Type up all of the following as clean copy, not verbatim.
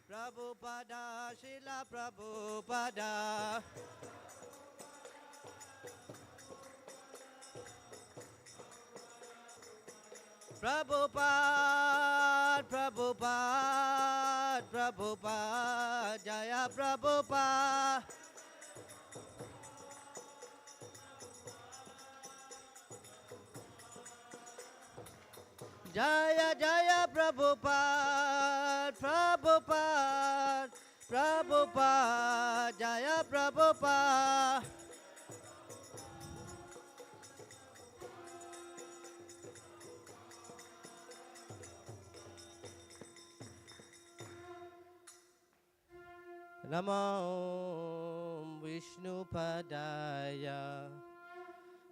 Prabhupada, Srila Prabhupada. Prabhupada, Prabhupada, Prabhupada, Jaya Prabhupada. Jaya Jaya Prabhupada, Prabhupada, Prabhupada, Jaya Prabhupada. Namo Vishnu Padaya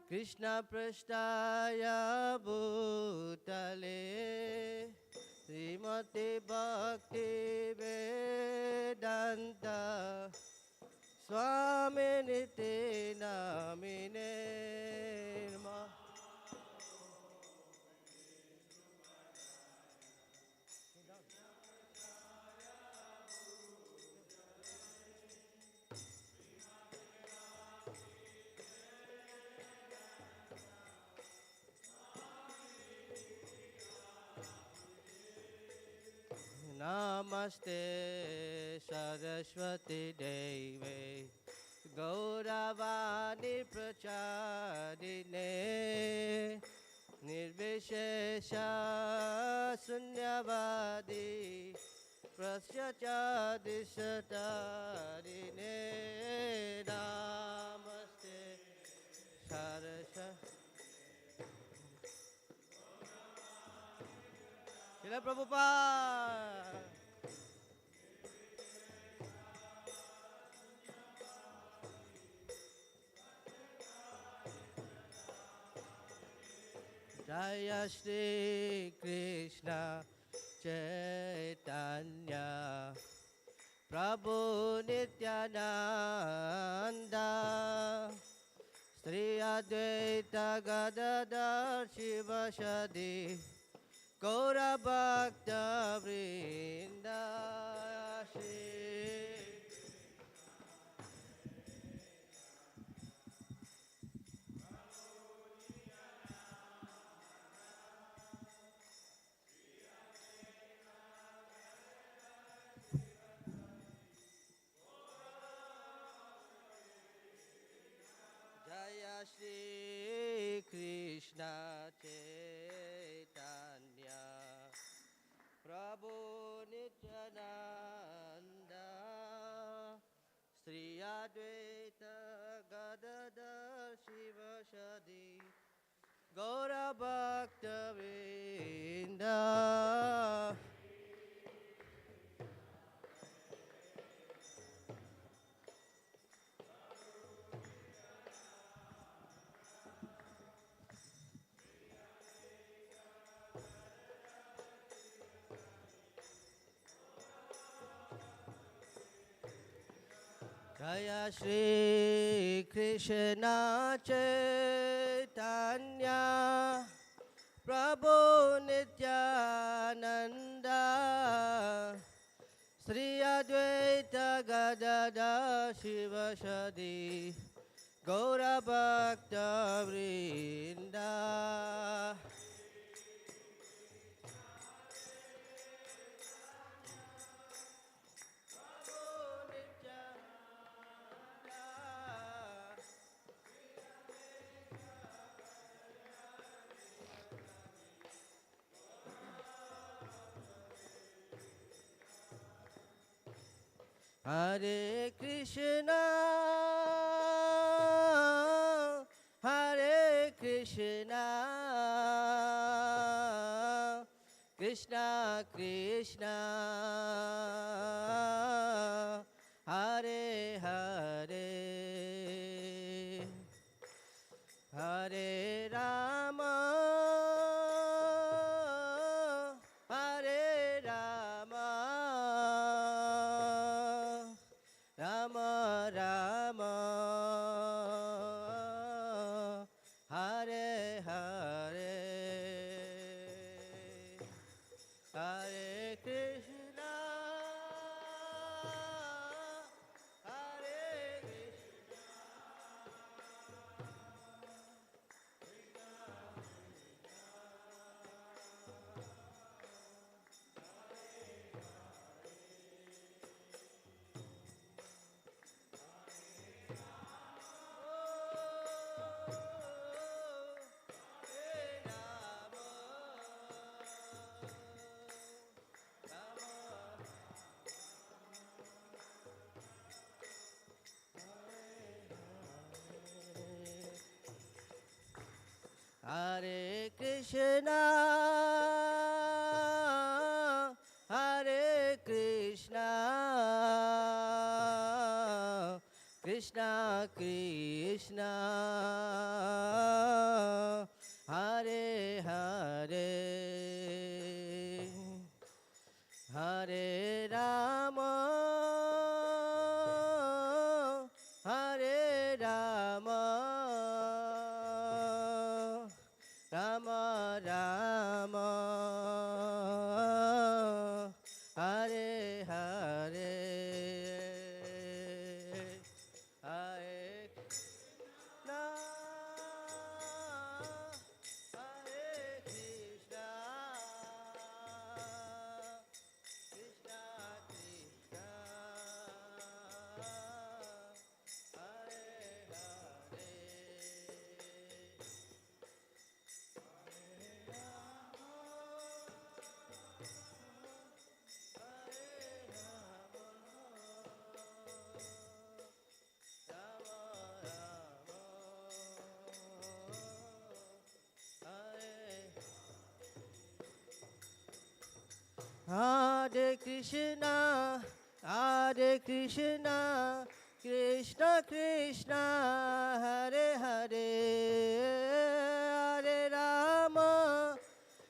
Krishna Prasthaya Bhutale Srimati Bhakti Vedanta Swami Niti Namine. Namaste Saraswati Deve Gauravani Prachadine Nirvishesha Sunyavadi Prasyachadi Satarine. Namaste Saraswati. Srila Prabhupada. Jaya Shri Krishna Chaitanya Prabhu Nityananda Sri Advaita Gadadhar Shivasadi Gaura Bhakta Vrinda. Jaya Shri Krishna Chaitanya Prabhu Nityananda Sri Advaita Gadadhar Shivasadi Gaura Bhakta Vrinda. Jaya Shri Krishna Chaitanya Prabhu Nityananda Sri Advaita Gadadhar Shivasadi Gaura Bhakta Vrinda. Hare Krishna, Hare Krishna, Krishna Krishna, Hare Hare, Hare Rama, Hare Rama, Rama Rama, Hare Hare. Hare Krishna, Hare Krishna, Hare Krishna, Hare Krishna, Krishna Krishna, Hare Hare, Hare Rama, Hare Rama, Rama Rama, Hare Hare, Hare Krishna, Hare Krishna, Krishna Krishna, Hare Hare Krishna, Hare Krishna, Krishna Krishna, Hare Hare, Hare Rama,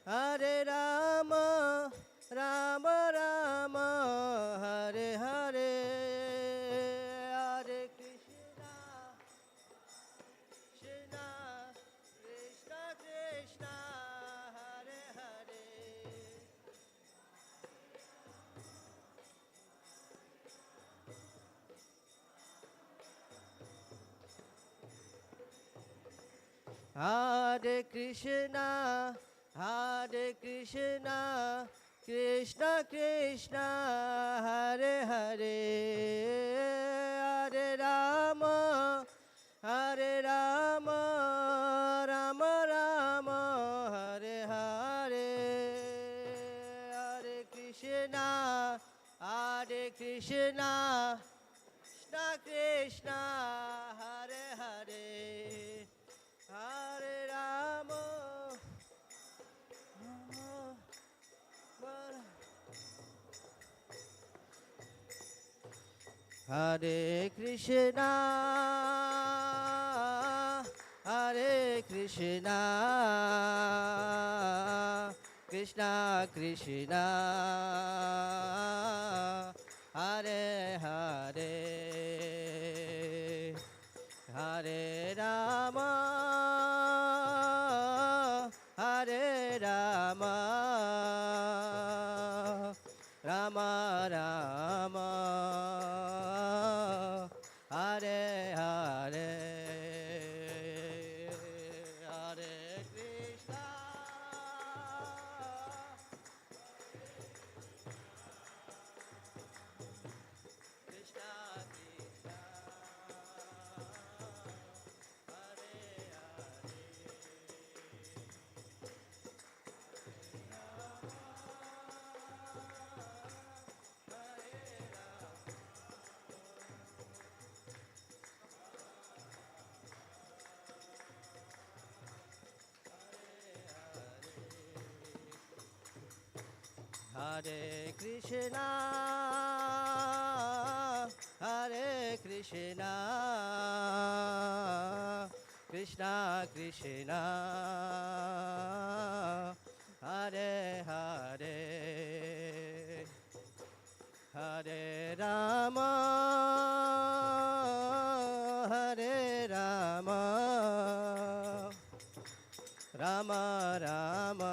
Hare Rama, Rama Rama, Hare Hare, Hare Krishna, Krishna, Krishna Krishna, Hare Hare. Hare Krishna, Hare Krishna, Krishna Krishna, Hare Hare, Hare Rama, Hare Rama, Rama Rama, Hare Hare, Hare Krishna, Hare Krishna, Krishna Krishna, Hare Hare, Hare Rama, Hare Krishna, Hare Krishna, Krishna Krishna, Hare Hare, Hare Rama, Hare Rama, Rama Rama, Hare Hare, Hare Krishna, Krishna Krishna, Hare Hare Krishna, Hare Krishna, Krishna Krishna, Hare Hare, Hare Rama, Hare Rama, Rama Rama,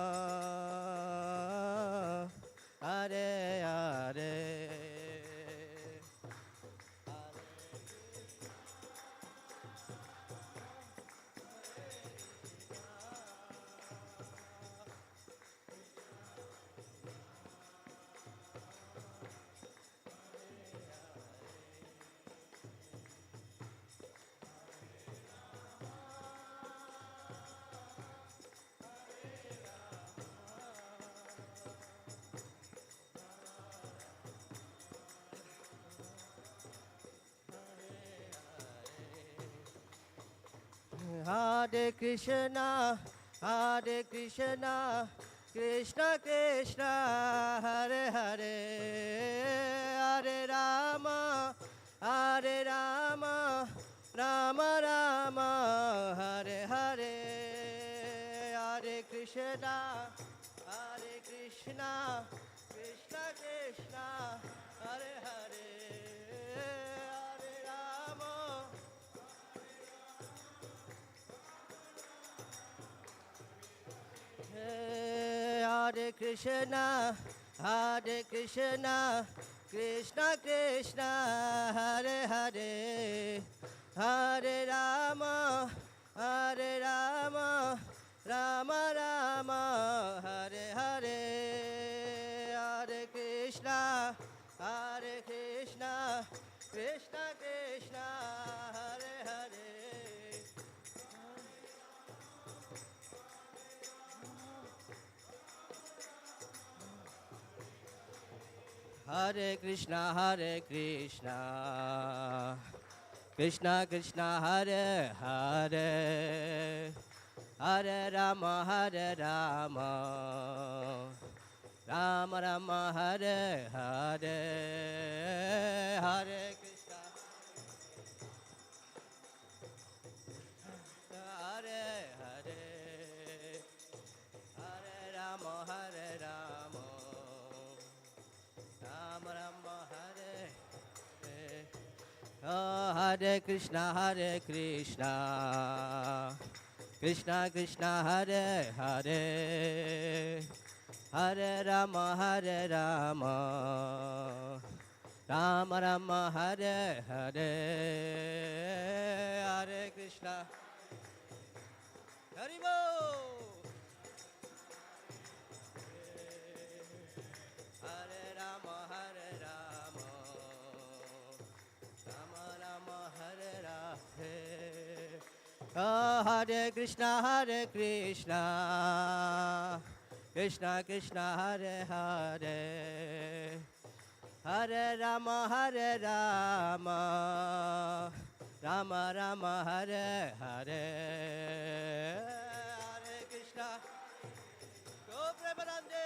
Hare Krishna, Hare Krishna, Krishna Krishna, Hare Hare, Hare Rama, Hare Rama, Rama Rama, Hare Hare, Hare Krishna, Hare Krishna, Krishna Krishna, Hare Hare, Hare Rama. Hare Krishna, Hare Krishna, Krishna Krishna, Hare Hare, Hare Rama, Hare Rama, Rama Rama, Hare Hare, Hare Krishna, Hare Krishna, Krishna Krishna, Hare Hare. Hare Krishna, Hare Krishna, Krishna Krishna, Hare Hare, Hare Rama, Hare Rama, Rama Rama, Hare Hare, Hare Krishna, Hare Hare, Hare Rama, Hare Rama. Hare Krishna, Hare Krishna, Krishna Krishna, Hare Hare, Hare Rama, Hare Rama, Rama Rama, Hare Hare, Hare Krishna, Haribo. Hare Rama, Hare Rama, Rama Rama, Hare Rama. Hare Krishna, Hare Krishna, Krishna Krishna, Hare Hare, Hare Rama, Hare Rama, Rama Rama, Hare Hare, Hare Krishna. Go Premanande.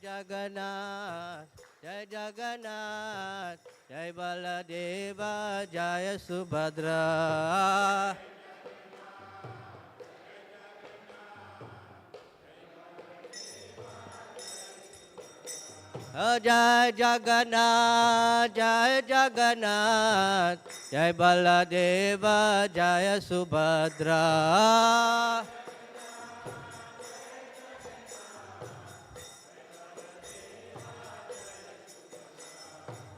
Jai Jagannath, Jai Jagannath, Jai Baladeva, Jai Subhadra. Jai Jagannath, Jai Jagannath, Jai Baladeva, Jai Subhadra.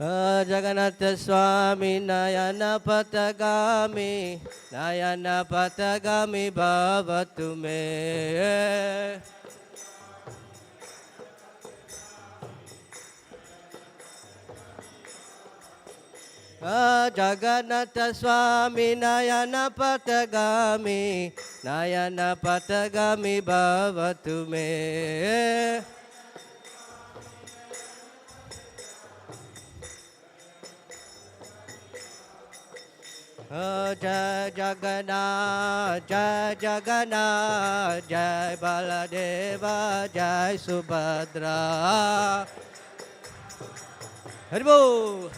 Jagannath Swami Nayana Patagami, Nayana Patagami Bhavatu Me. Jagannath Swami Nayana Patagami, Nayana Patagami Bhavatu Me. Jai Jagannath, Jai Jagannath, Jai Baladeva, Jai Subhadra. Haribo.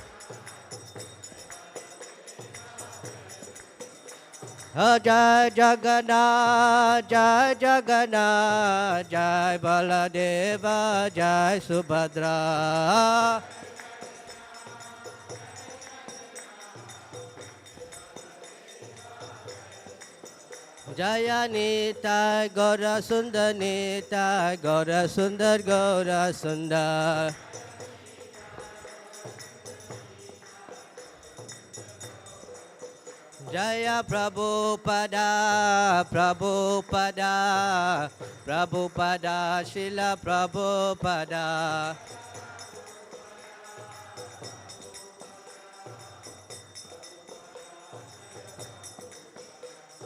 Jai Jagannath, Jai Jagannath, Jai Baladeva, Jai Subhadra. Jaya Nitai Gaura Sundar Nitai Gaura Sundar Gaura Sundar. Jaya Prabhupada Prabhupada Prabhupada Srila Prabhupada.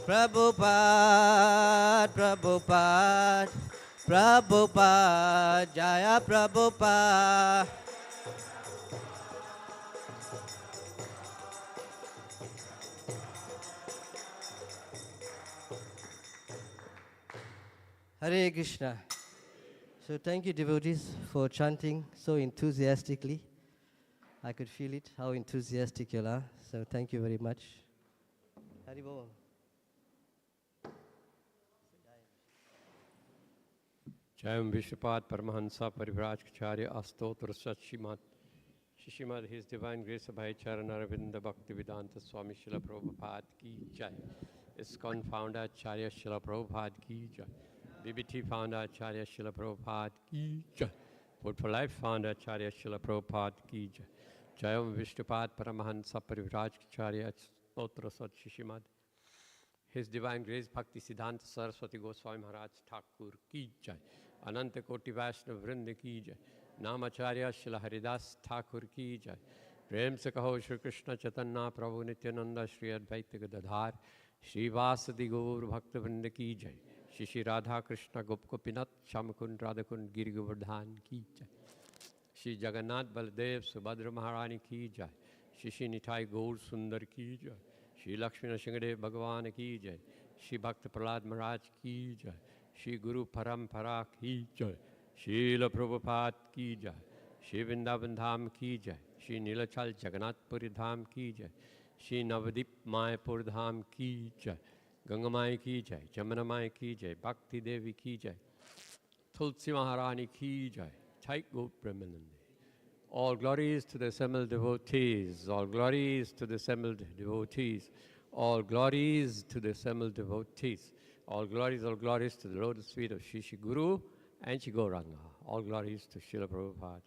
Prabhupada, Prabhupada, Prabhupada, Jaya Prabhupada. Hare Krishna. So thank you, devotees, for chanting so enthusiastically. I could feel it, how enthusiastic you are. So thank you very much. Hari Bol. Jayam Vishwapad Paramahansa Parivrajkacharya Astotra Satshimad Shishimad His Divine Grace Abhay Charanaravinda Bhakti Vedanta Swami Srila Prabhupada Ki Jai. ISKCON Founder Acharya Srila Prabhupada Ki Jai. BBT Founder Acharya Srila Prabhupada Ki Jai. Food for Life Founder Acharya Srila Prabhupada Ki Jai. Jayam Vishwapad Paramahansa Parivrajkacharya Astotra Satshimad His Divine Grace Bhakti Siddhanta Saraswati Goswami Maharaj Thakur Ki Jai. Ananta Koti Vaishnav Vrinda Ki Jai. Namacharya Srila Haridas Thakur Ki Jai. Prem se kaho Shri Krishna Chaitanya Prabhu Nityananda Shri Advaita Gadadhar Shri Vasadi Gaur Bhakta Vrinda Ki Jai. Shri Shri Radha Krishna Gopkopinath Shamakund Radhakund Giri Govardhan Ki Jai. Shri Jagannath Baldev Subhadra Maharani Ki Jai. Shri Shri Nitai Gaur Sundar Ki Jai. Shri Lakshmi Nrsimhadev Bhagavan Ki Jai. Shri Bhakta Prahlad Maharaj Ki Jai. Shri Guru Parampara Ki Jai. Srila Prabhupada Ki Jai. Shri Vrindavan Dham Ki Jai. Shri Nilachal Jagannath Puri Dham Ki Jai. Shri Navadip Mayapur Dham Ki Jai. Ganga Mai Ki Jai. Jamana Mai Ki Jai. Bhakti Devi Ki Jai. Tulsi Maharani Ki Jai. Thai Go Premanande. All glories to the assembled devotees. All glories to the assembled devotees. All glories to the assembled devotees. All glories to the lotus feet of Shri Shri Guru and Shri Gauranga. All glories to Srila Prabhupada.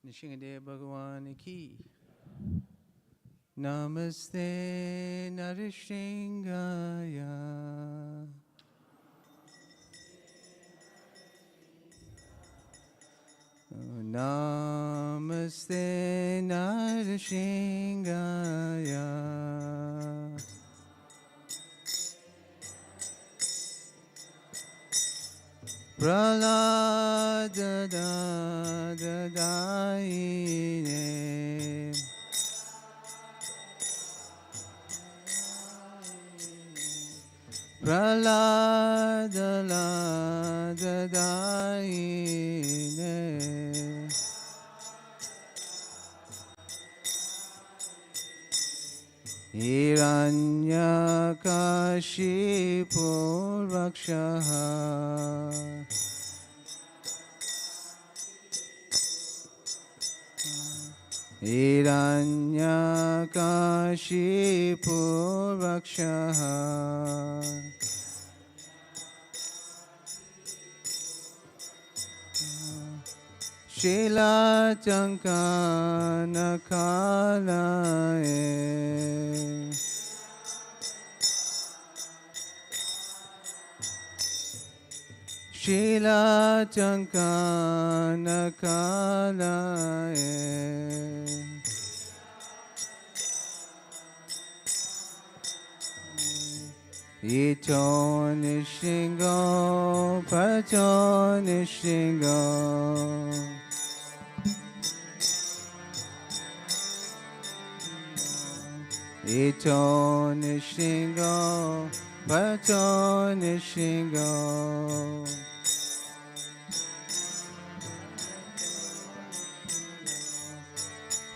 Nrsimhadev Bhagavan Ki. Namaste Narishingaya. Namaste Narishingaya. Prahlada Dadayine. Prahlada Dadayine. Hiranyakashipu Rakshaha. Hiranyakashipu Rakshaha. Shila Chankana Kalae. Shila Chankana Kalae. Ito Nishingo Pacho Nishingo. Ito Nishingo Pacho Nishingo.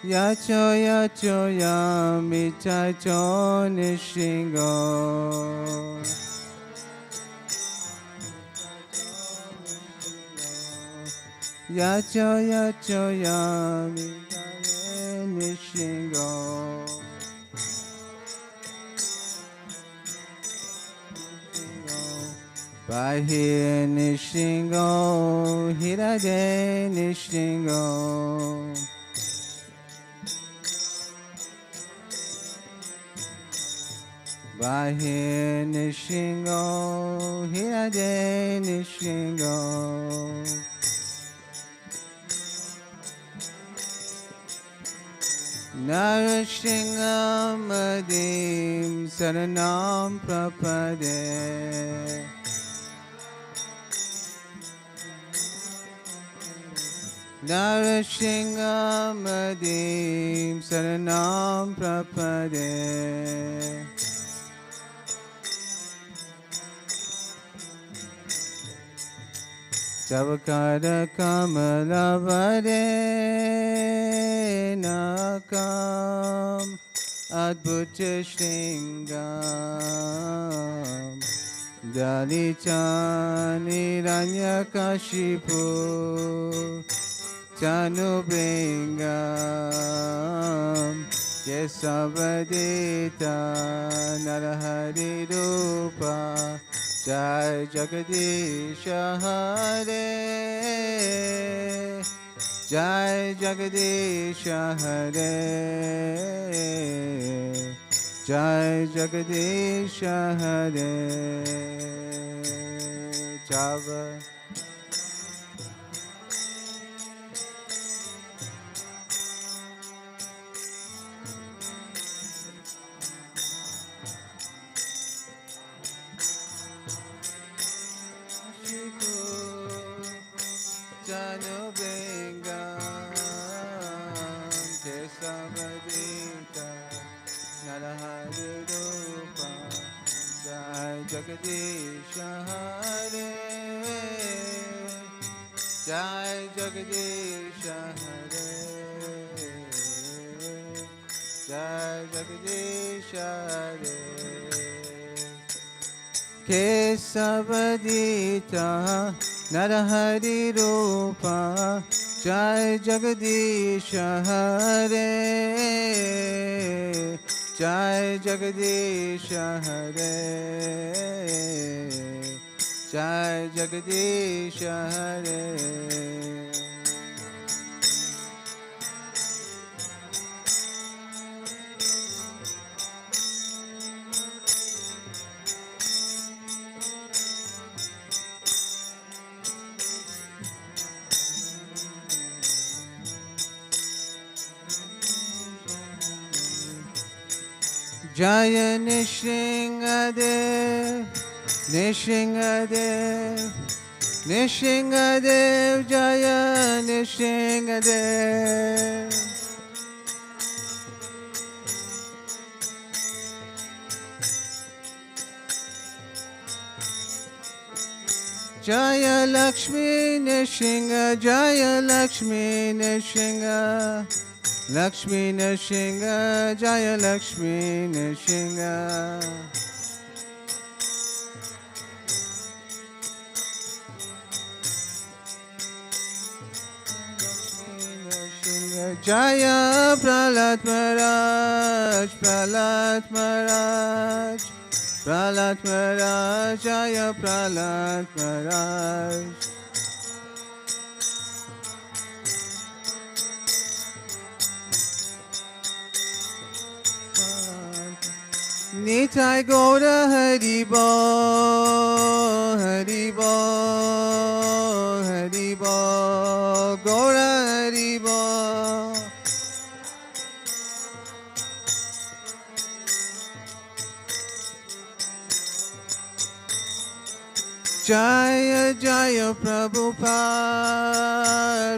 Yacho yacho yami chacho nishingo. Yacho yacho yami chacho nishingo. Bahi nishingo, hirade nishingo. Bahi nishingo, hirade nishingo. Narasingam adim saranam prapade. Narasingam adim saranam prapade. Javakara kamalavare nakam adbhuta shringam dalichani ranyakashipu chanubringam kesavadita narahari rupa Jai Jagadisha Hare Jai Jagadisha Hare Jai Jagadisha Hare Java Jagadisha Hare Jai Jagadisha Hare Jai Jagadisha Hare Kesavadita Narahari Rupa Jai Jagadisha Hare Jai Jagadisha Hare Jai Jagadisha Hare Jaya Nishingadev, Nishingadev, Nishingadev, Jaya Nishingadev. Jaya Lakshmi Nishinga, Jaya Lakshmi Nishinga. Lakshmi Nishinga, Jaya Lakshmi Nishinga. Jaya Prahlad Maharaj, Prahlad Maharaj, Prahlad Maharaj, Jaya Prahlad Maharaj. Nitai Gaura Haribo, Haribo, Haribo, Gaura Haribo. Jaya Jaya Prabhupada,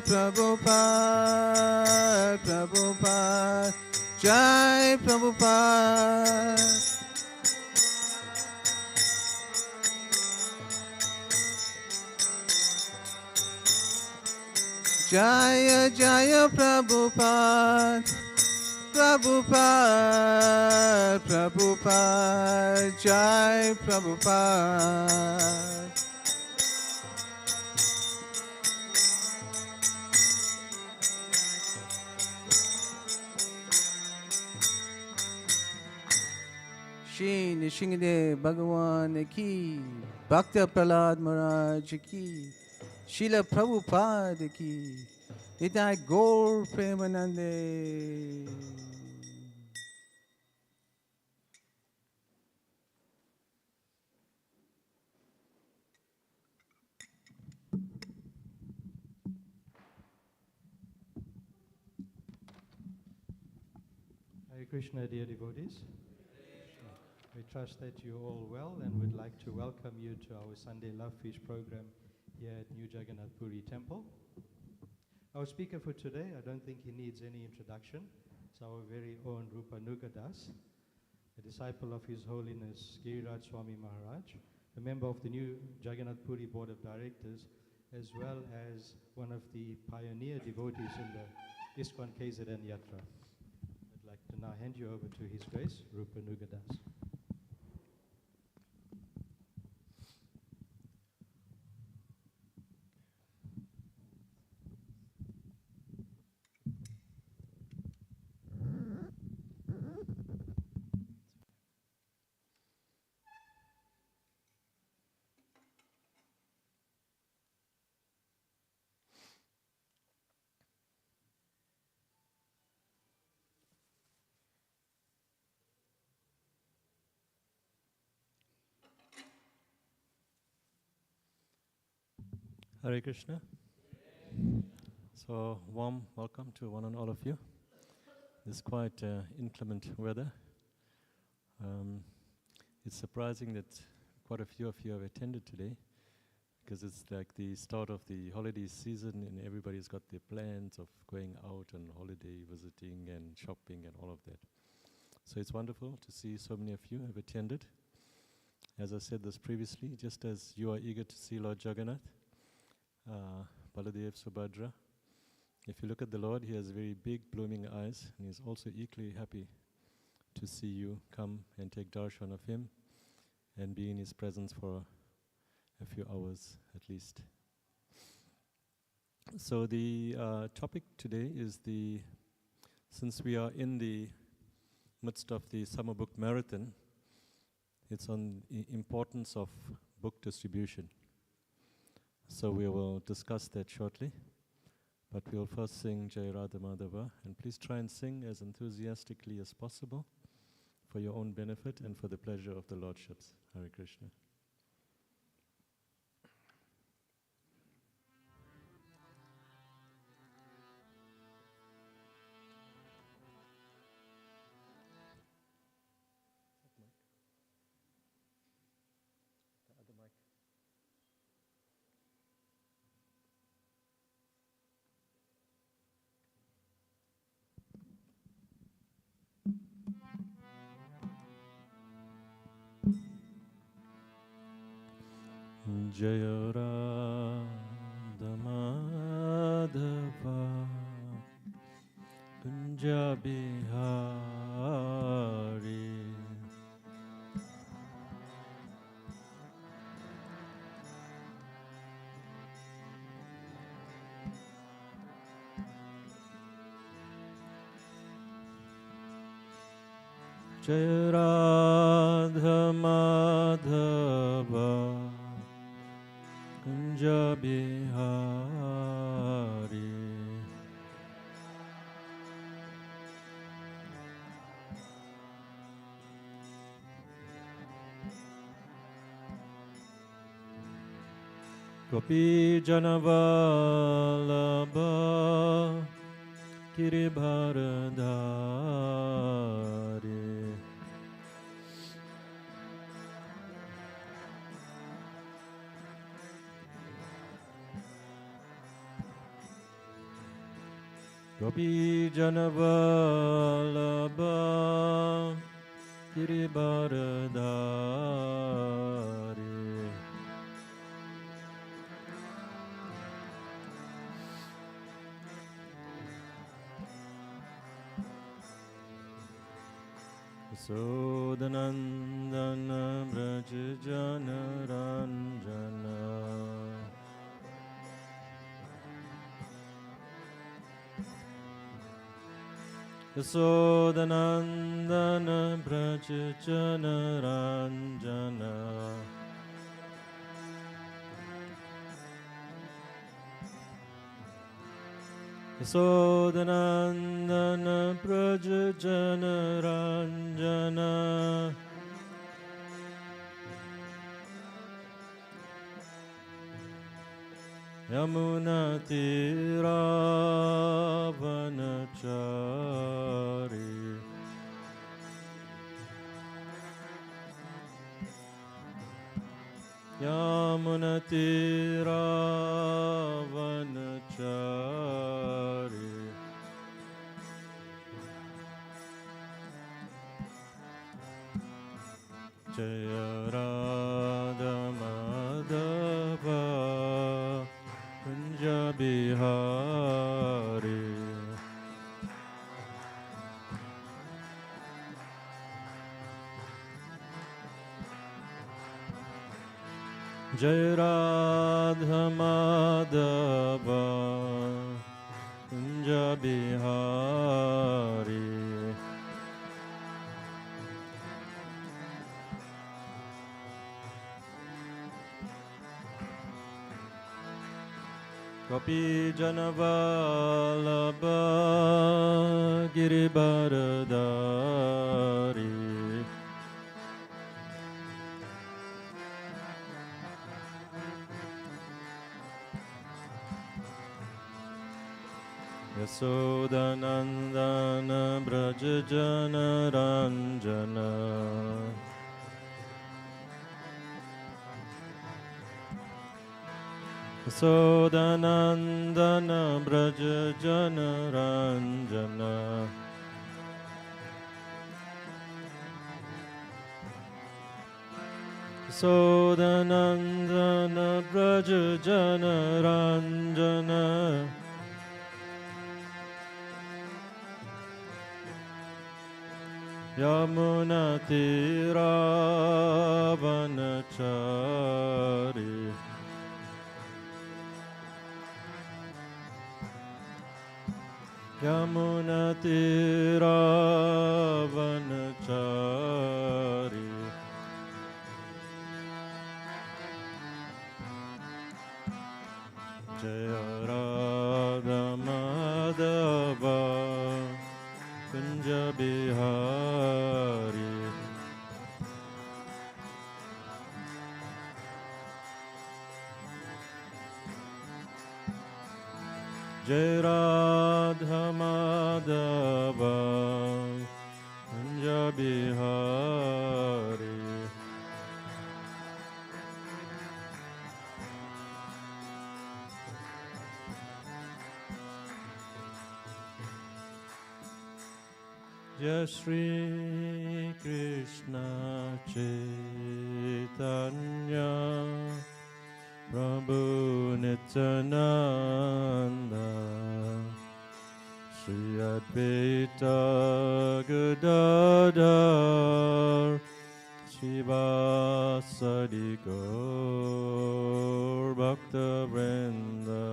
Prabhupada, Prabhupada, Jai Prabhupada. Jaya Jaya Prabhupada, Prabhupada, Prabhupada, Jai Prabhupada. Shri Nrsimhadev Bhagavan ki, Bhakta Prahlad Maharaj ki, Srila Prabhupada ki, Nitai Gaur Premanande. Hare Krishna, dear devotees. We trust that you're all well and would like to welcome you to our Sunday Love Feast program here at New Jagannath Puri Temple. Our speaker for today, I don't think he needs any introduction. It's our very own Rupanuga Das, a disciple of His Holiness Giriraj Swami Maharaj, a member of the New Jagannath Puri Board of Directors, as well as one of the pioneer devotees in the ISKCON KZN Yatra. I'd like to now hand you over to His Grace, Rupanuga Das. Hare Krishna. So, warm welcome to one and all of you. This quite inclement weather. It's surprising that quite a few of you have attended today, because it's like the start of the holiday season and everybody's got their plans of going out and holiday visiting and shopping and all of that. So it's wonderful to see so many of you have attended. As I said this previously, just as you are eager to see Lord Jagannath, Baladev, Subhadra, if you look at the Lord, He has very big blooming eyes, and He's also equally happy to see you come and take darshan of Him and be in His presence for a few hours at least. So the topic today is since we are in the midst of the summer book marathon, it's on the importance of book distribution. So we will discuss that shortly, but we'll first sing Jai Radha Madhava, and please try and sing as enthusiastically as possible for your own benefit and for the pleasure of the Lordships. Hare Krishna. Jaya Radha Madhava Kunja Bihari Jaya Radha Madhava Kunja Bihari Gopi Janavalabha Giribharadhari Gopi Janavalabha Giribharadhari Yasodhanandana Braja Jana Ranjana Yasodhanandana Braja Jana Ranjana Yasodhanandana Braja Jana Ranjana Yamuna Tira Vanachari Yamuna Tira Vanachari Jaya Radha Madhava Kunjabihari Jai Radha Madhava Kunjabihari Gopi Janavalabha Giribaradari Yasodhanandana Braja Jana Ranjana Yasodhanandana Braja Jana Ranjana Yasodhanandana Braja Jana Ranjana Yamuna Tira Vanachari Yamuna Tira Vanachari Jaya Radha Madhava Kunjabihari Jai Radha Madhava Kunjabihari Jai Shri Krishna Chaitanya Prabhu Nityananda Shri Advaita Gadadhar Shivasadi Gaur Bhakta Vrinda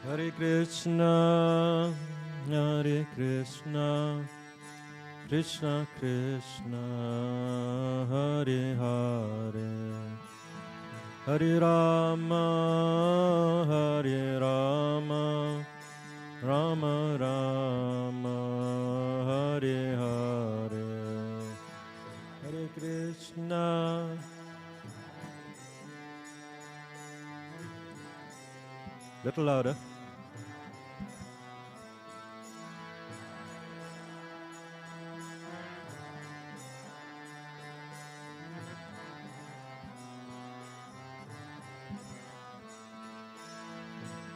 Hare Krishna, Krishna Krishna, Hare Hare, Hare Rama, Rama Rama, Hare Hare, Hare Krishna. Little louder.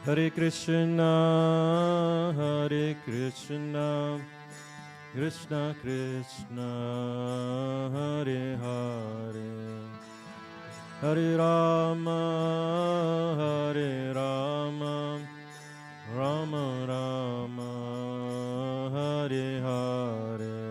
Hare Krishna, Krishna Krishna, Hare Hare, Hare Rama, Rama Rama, Hare Hare.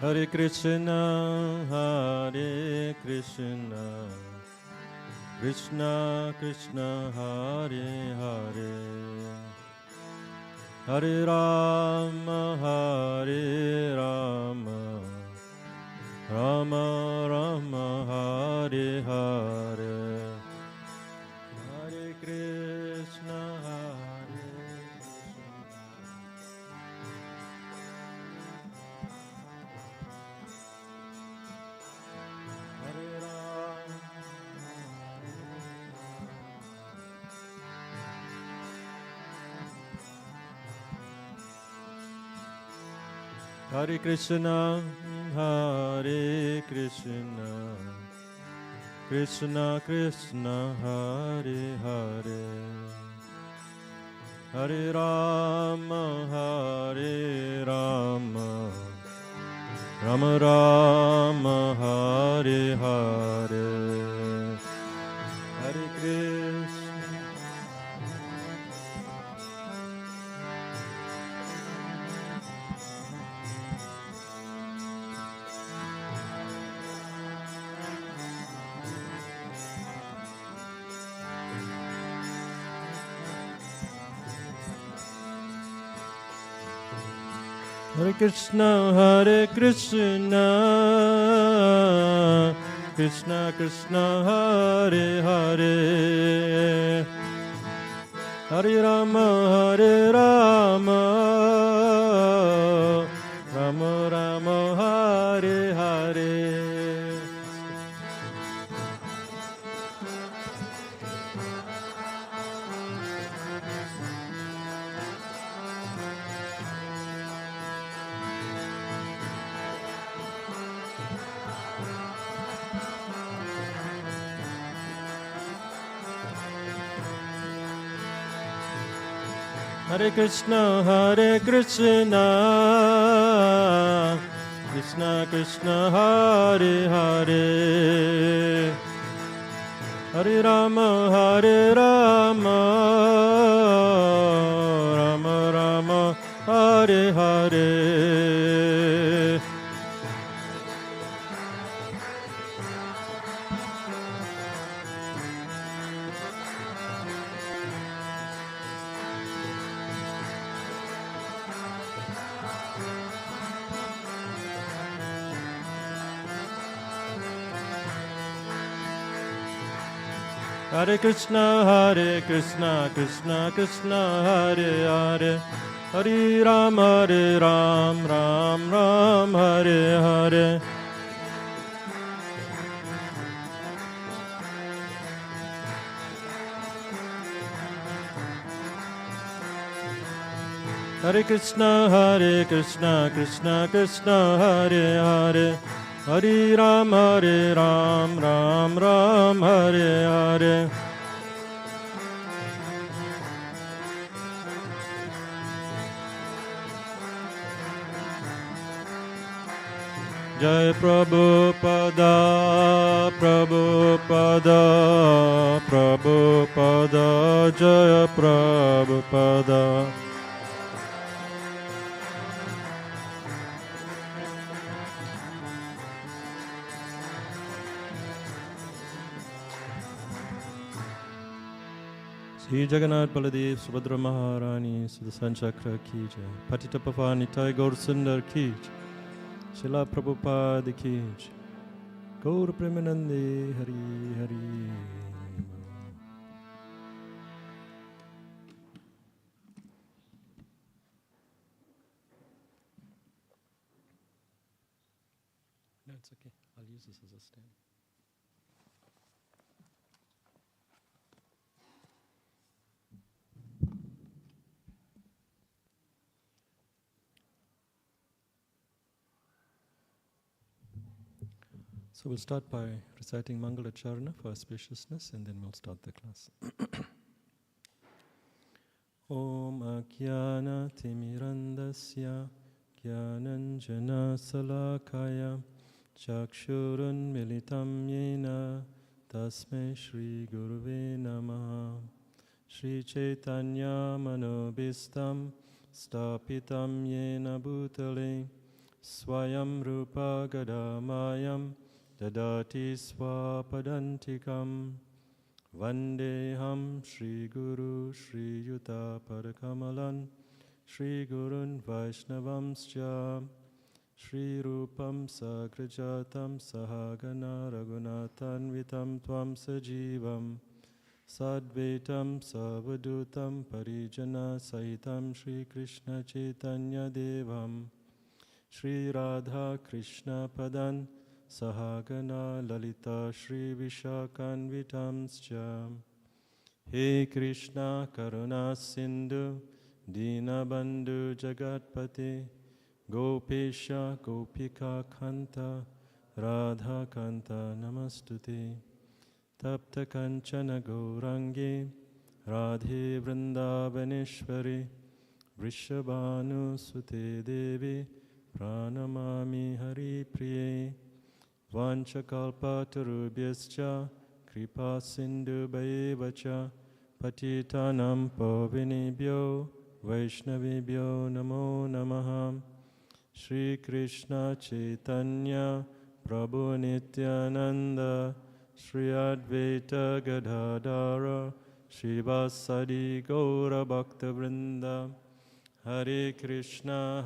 Hare Krishna, Krishna Krishna, Hare Hare, Hare Rama, Rama Rama, Hare Hare, Hare Krishna, Hare Krishna, Krishna Krishna, Hare Hare, Hare Rama, Rama Rama, Hare Hare, Hare Krishna. Hare Krishna, Krishna Krishna, Hare Hare, Hare Rama, Rama Rama, Hare Hare. Hare Krishna, Krishna Krishna, Hare Hare, Hare Rama, Rama Rama, Hare Hare. Hare Krishna, Krishna Krishna, Hare Hare, Hare Ram, Ram Ram, Hare Hare. Hare Krishna, Krishna Krishna, Hare Hare, Hare Ram, Ram Ram, Hare Hare. Jai Prabhupada, Jai Prabhupada. Sri Jagannath Baladev Subhadra Maharani Sudarshan Chakra ki jai, Patita Pavani Nitai Gaur Sundar ki jai, Srila Prabhupada ki jai, Gaur Premanande Hari Hari. it's okay. I'll use this as a stand. So we'll start by reciting Mangala Charana for auspiciousness, and then we'll start the class. Om Akyana Timirandasya Jnananjana Salakaya Chakshurun Militam Yena Tasmai Shri Guruve Namaha Shri Chaitanya Manobhistam Stapitam Yena Bhutale Swayam Rupa Gadamayam Dadati Swapadantikam Vandeham Shri Guru Shri Yuta Parakamalan Shri Gurun Vaishnavamscha Shri Rupam Sagrajatam Sahagana Raghunathan Vitam Tvam Sajivam Sadvaitam Savadutam Parijana Sahitam Shri Krishna Chaitanya Devam Shri Radha Krishna Padan Sahagana Lalita Shri Vishakanvitamscha He Krishna Karuna Sindhu Dinabandhu Jagatpate Gopesha Gopika Kanta Radha Kanta Namastute Tapta Kanchana Gaurangi Radhe Vrindavaneshwari Vrishabhanu Sute Devi Pranamami Hari Priye Vanchakalpatarubhyascha Kripa Sindhu Bhayevacha Patitanam Pavinebhyo Vaishnavebhyo Namo Namaha Shri Krishna Chaitanya Prabhu Nityananda Shri Advaita Gadadara Shri Vasadi Gaura Bhakta Vrinda Hare Krishna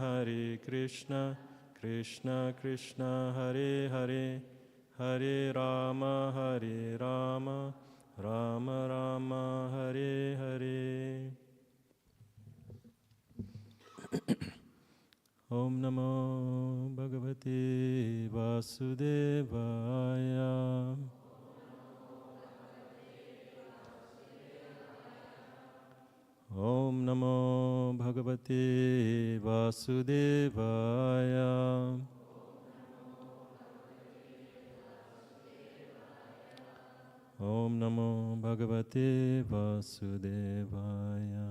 Krishna Krishna Hare Hare Hare Rama Rama Rama Hare Hare Om Namo Bhagavate Vasudevaya Om Namo Bhagavate Vasudevaya Om Namo Bhagavate Vasudevaya.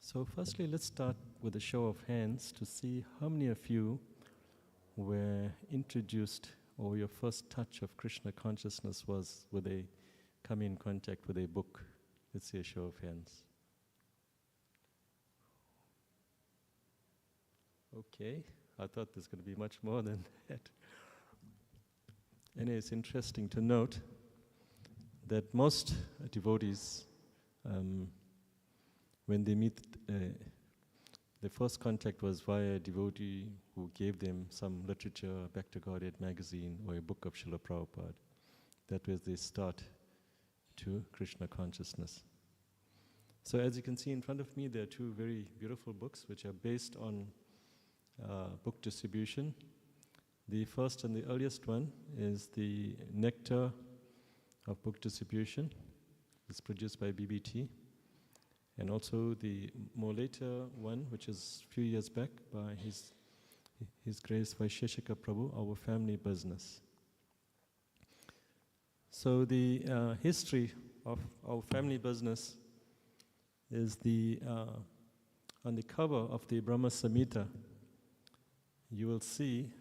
So firstly, let's start with a show of hands to see how many of you were introduced, or your first touch of Krishna consciousness was when they come in contact with a book. Let's see a show of hands. Okay, I thought there's going to be much more than that. And it's interesting to note that most devotees, when they meet, the first contact was via a devotee who gave them some literature, Back to Godhead magazine, or a book of Srila Prabhupada. That was the start to Krishna consciousness. So as you can see in front of me, there are two very beautiful books which are based on book distribution. The first and the earliest one is the Nectar of Book Distribution. It's produced by BBT. And also the more later one, which is a few years back, by His Grace Vaisheshika Prabhu, Our Family Business. So the history of Our Family Business is on the cover of the Brahma Samhita. You will see,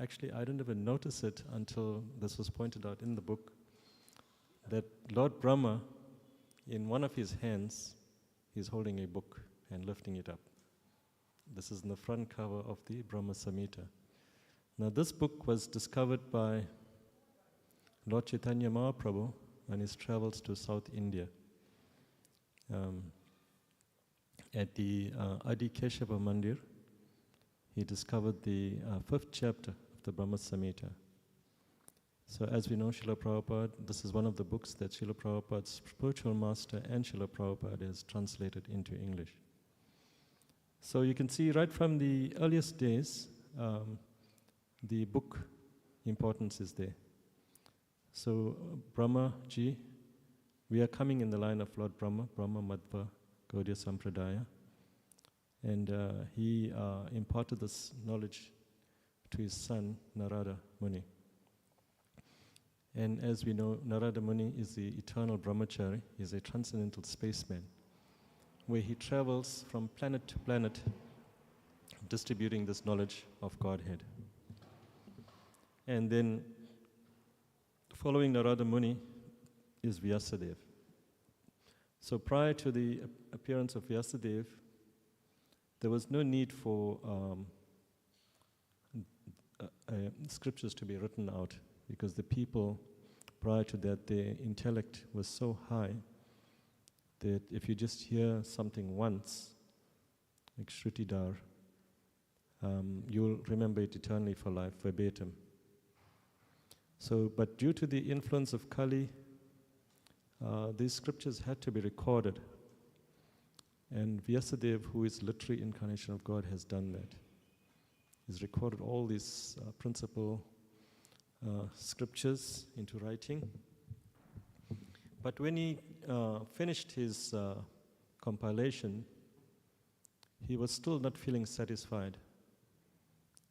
actually I didn't even notice it until this was pointed out in the book, that Lord Brahma, in one of his hands, he's holding a book and lifting it up. This is in the front cover of the Brahma Samhita. Now this book was discovered by Lord Chaitanya Mahaprabhu on his travels to South India. At the Adi Keshava Mandir, he discovered the 5th chapter of the Brahma Samhita. So as we know, Srila Prabhupada, this is one of the books that Srila Prabhupada's spiritual master and Srila Prabhupada has translated into English. So you can see right from the earliest days, the book importance is there. So Brahma Ji, we are coming in the line of Lord Brahma, Brahma Madhva Gaudiya Sampradaya. And he imparted this knowledge to his son, Narada Muni. And as we know, Narada Muni is the eternal brahmachari. He's a transcendental spaceman, where he travels from planet to planet, distributing this knowledge of Godhead. And then, following Narada Muni is Vyasadeva. So prior to the appearance of Vyasadeva, there was no need for scriptures to be written out, because the people prior to that, their intellect was so high that if you just hear something once, like Shrutidhar, you'll remember it eternally for life, verbatim. So, but due to the influence of Kali, these scriptures had to be recorded. And Vyasadeva, who is literary incarnation of God, has done that. He's recorded all these principal scriptures into writing. But when he finished his compilation, he was still not feeling satisfied.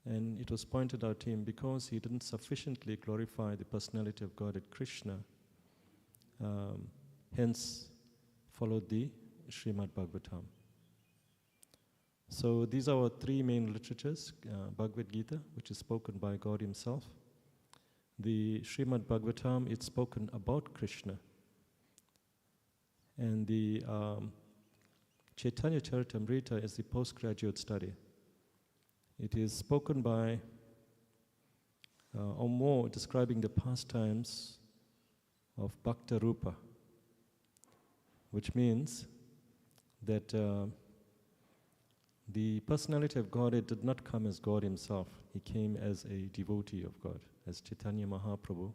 And it was pointed out to him, because he didn't sufficiently glorify the personality of God at Krishna, hence followed the Srimad Bhagavatam. So these are our three main literatures: Bhagavad Gita, which is spoken by God himself; the Srimad Bhagavatam, it's spoken about Krishna; and the Chaitanya Charitamrita is the postgraduate study. It is spoken by, or more describing the pastimes of Bhakta Rupa, which means that the personality of Godhead did not come as God himself. He came as a devotee of God, as Chaitanya Mahaprabhu,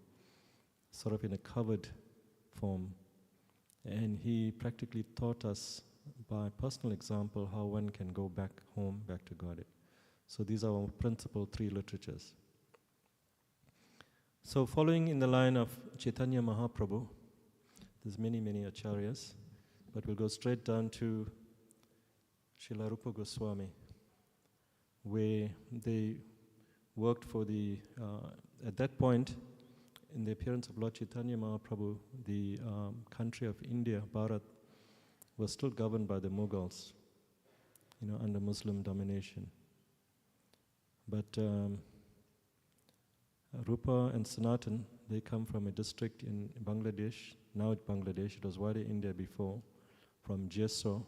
sort of in a covered form. And he practically taught us by personal example how one can go back home, back to Godhead. So these are our principal three literatures. So following in the line of Chaitanya Mahaprabhu, there's many, many acharyas, but we'll go straight down to Srila Rupa Goswami, where they worked for the, at that point, in the appearance of Lord Chaitanya Mahaprabhu, the country of India, Bharat, was still governed by the Mughals, under Muslim domination. But Rupa and Sanatan, they come from a district in Bangladesh, now it's Bangladesh, it was wider India before, from Jeso.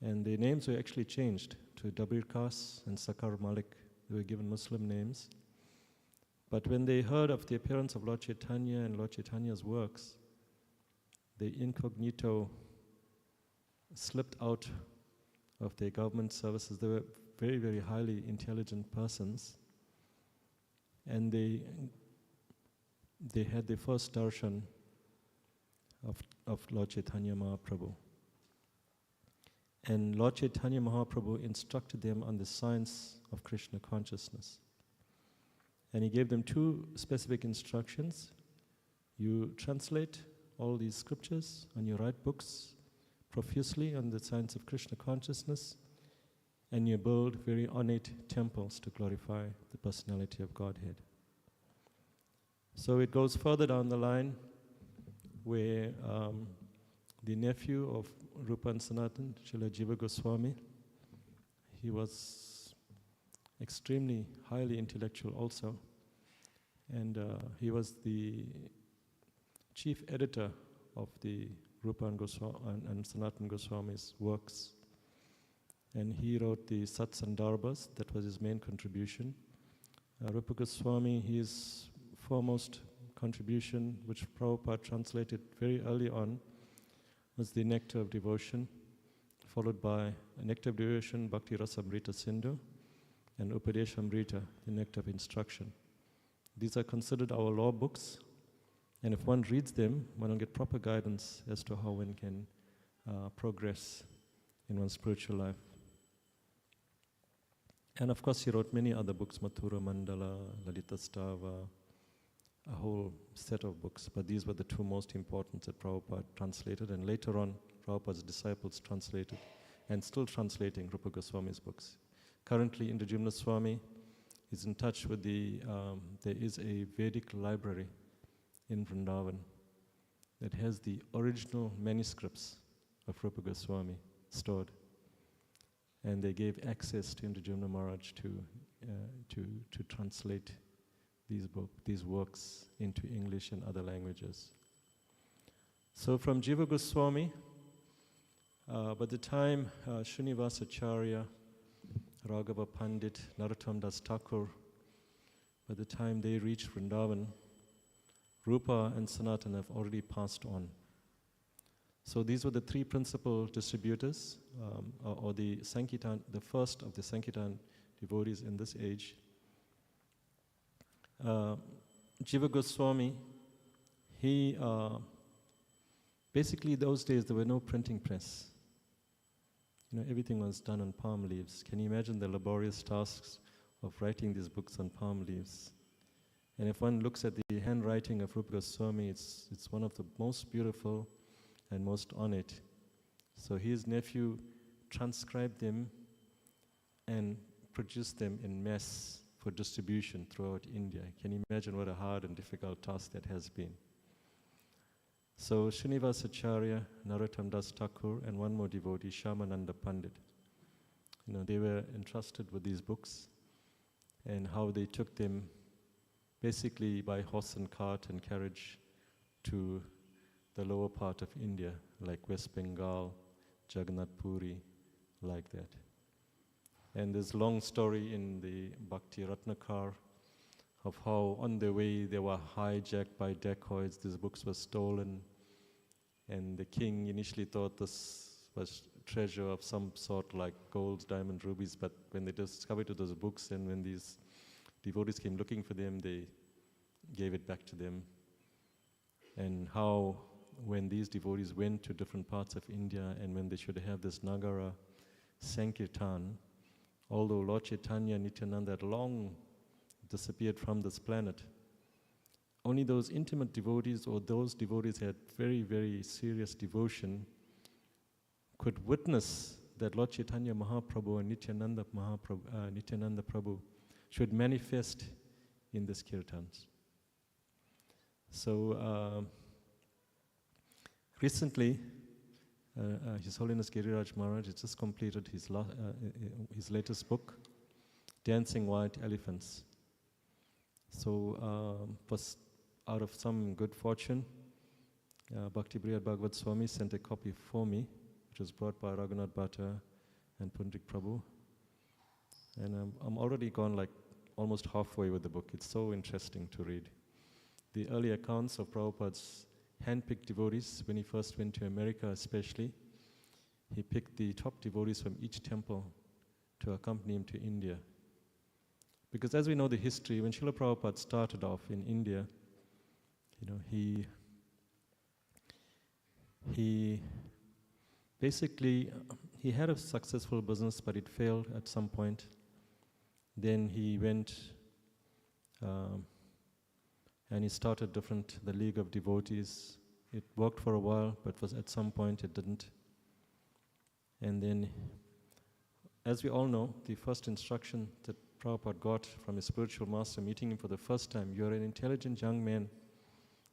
And their names were actually changed to Dabir Khas and Sakar Malik. They were given Muslim names. But when they heard of the appearance of Lord Chaitanya and Lord Chaitanya's works, the incognito slipped out of their government services. They were very, very highly intelligent persons. And they had their first darshan of Lord Chaitanya Mahaprabhu. And Lord Chaitanya Mahaprabhu instructed them on the science of Krishna consciousness. And he gave them two specific instructions. You translate all these scriptures and you write books profusely on the science of Krishna consciousness, and you build very ornate temples to glorify the personality of Godhead. So it goes further down the line where the nephew of Rupa and Sanatan, Srila Jiva Goswami, he was extremely highly intellectual also, and he was the chief editor of the Rupa and Sanatan Goswami's works. And he wrote the Sat Sandarbhas, that was his main contribution. Rupa Goswami, his foremost contribution, which Prabhupada translated very early on, was the Nectar of Devotion, followed by Nectar of Devotion, Bhakti Rasamrita Sindhu, and Upadeshamrita, the Nectar of Instruction. These are considered our law books, and if one reads them, one will get proper guidance as to how one can progress in one's spiritual life. And of course, he wrote many other books, Mathura Mandala, Lalita Stava, a whole set of books, but these were the two most important that Prabhupada translated, and later on, Prabhupada's disciples translated, and still translating Rupa Goswami's books. Currently, Indra Swami is in touch with there is a Vedic library in Vrindavan that has the original manuscripts of Rupa Goswami stored. And they gave access to Indra Maharaj to translate these works into English and other languages. So from Jiva Goswami, by the time Srinivasacharya, Raghava Pandit, Narottam Das Thakur, by the time they reached Vrindavan, Rupa and Sanatana have already passed on. So these were the three principal distributors, or the Sankirtan, the first of the Sankirtan devotees in this age. Jiva Goswami, he basically those days there were no printing press. Everything was done on palm leaves. Can you imagine the laborious tasks of writing these books on palm leaves? And if one looks at the handwriting of Rupa Goswami, it's one of the most beautiful and most ornate. So his nephew transcribed them and produced them in mass for distribution throughout India. Can you imagine what a hard and difficult task that has been? So Srinivasacharya, Narottam Das Thakur, and one more devotee, Shyamananda Pandit, they were entrusted with these books, and how they took them basically by horse and cart and carriage to the lower part of India, like West Bengal, Jagannath Puri, like that. And there's a long story in the Bhakti Ratnakar of how on the way they were hijacked by dacoits, these books were stolen, and the king initially thought this was treasure of some sort like gold, diamond, rubies, but when they discovered those books and when these devotees came looking for them, they gave it back to them. And how when these devotees went to different parts of India and when they should have this Nagara Sankirtan, although Lord Chaitanya and Nityananda had long disappeared from this planet, only those intimate devotees or those devotees had very, very serious devotion could witness that Lord Chaitanya Mahaprabhu and Nityananda Prabhu should manifest in these kirtans. So recently, His Holiness Giriraj Maharaj has just completed his latest book, Dancing White Elephants. So out of some good fortune, Bhakti Priyad Bhagavad Swami sent a copy for me, which was brought by Raghunath Bhatta and Pundik Prabhu. And I'm already gone like almost halfway with the book. It's so interesting to read. The early accounts of Prabhupada's hand-picked devotees, when he first went to America especially, he picked the top devotees from each temple to accompany him to India. Because as we know the history, when Srila Prabhupada started off in India, he basically, he had a successful business, but it failed at some point. Then he went and he started the League of Devotees. It worked for a while, but at some point it didn't. And then, as we all know, the first instruction that Prabhupada got from his spiritual master, meeting him for the first time, you're an intelligent young man,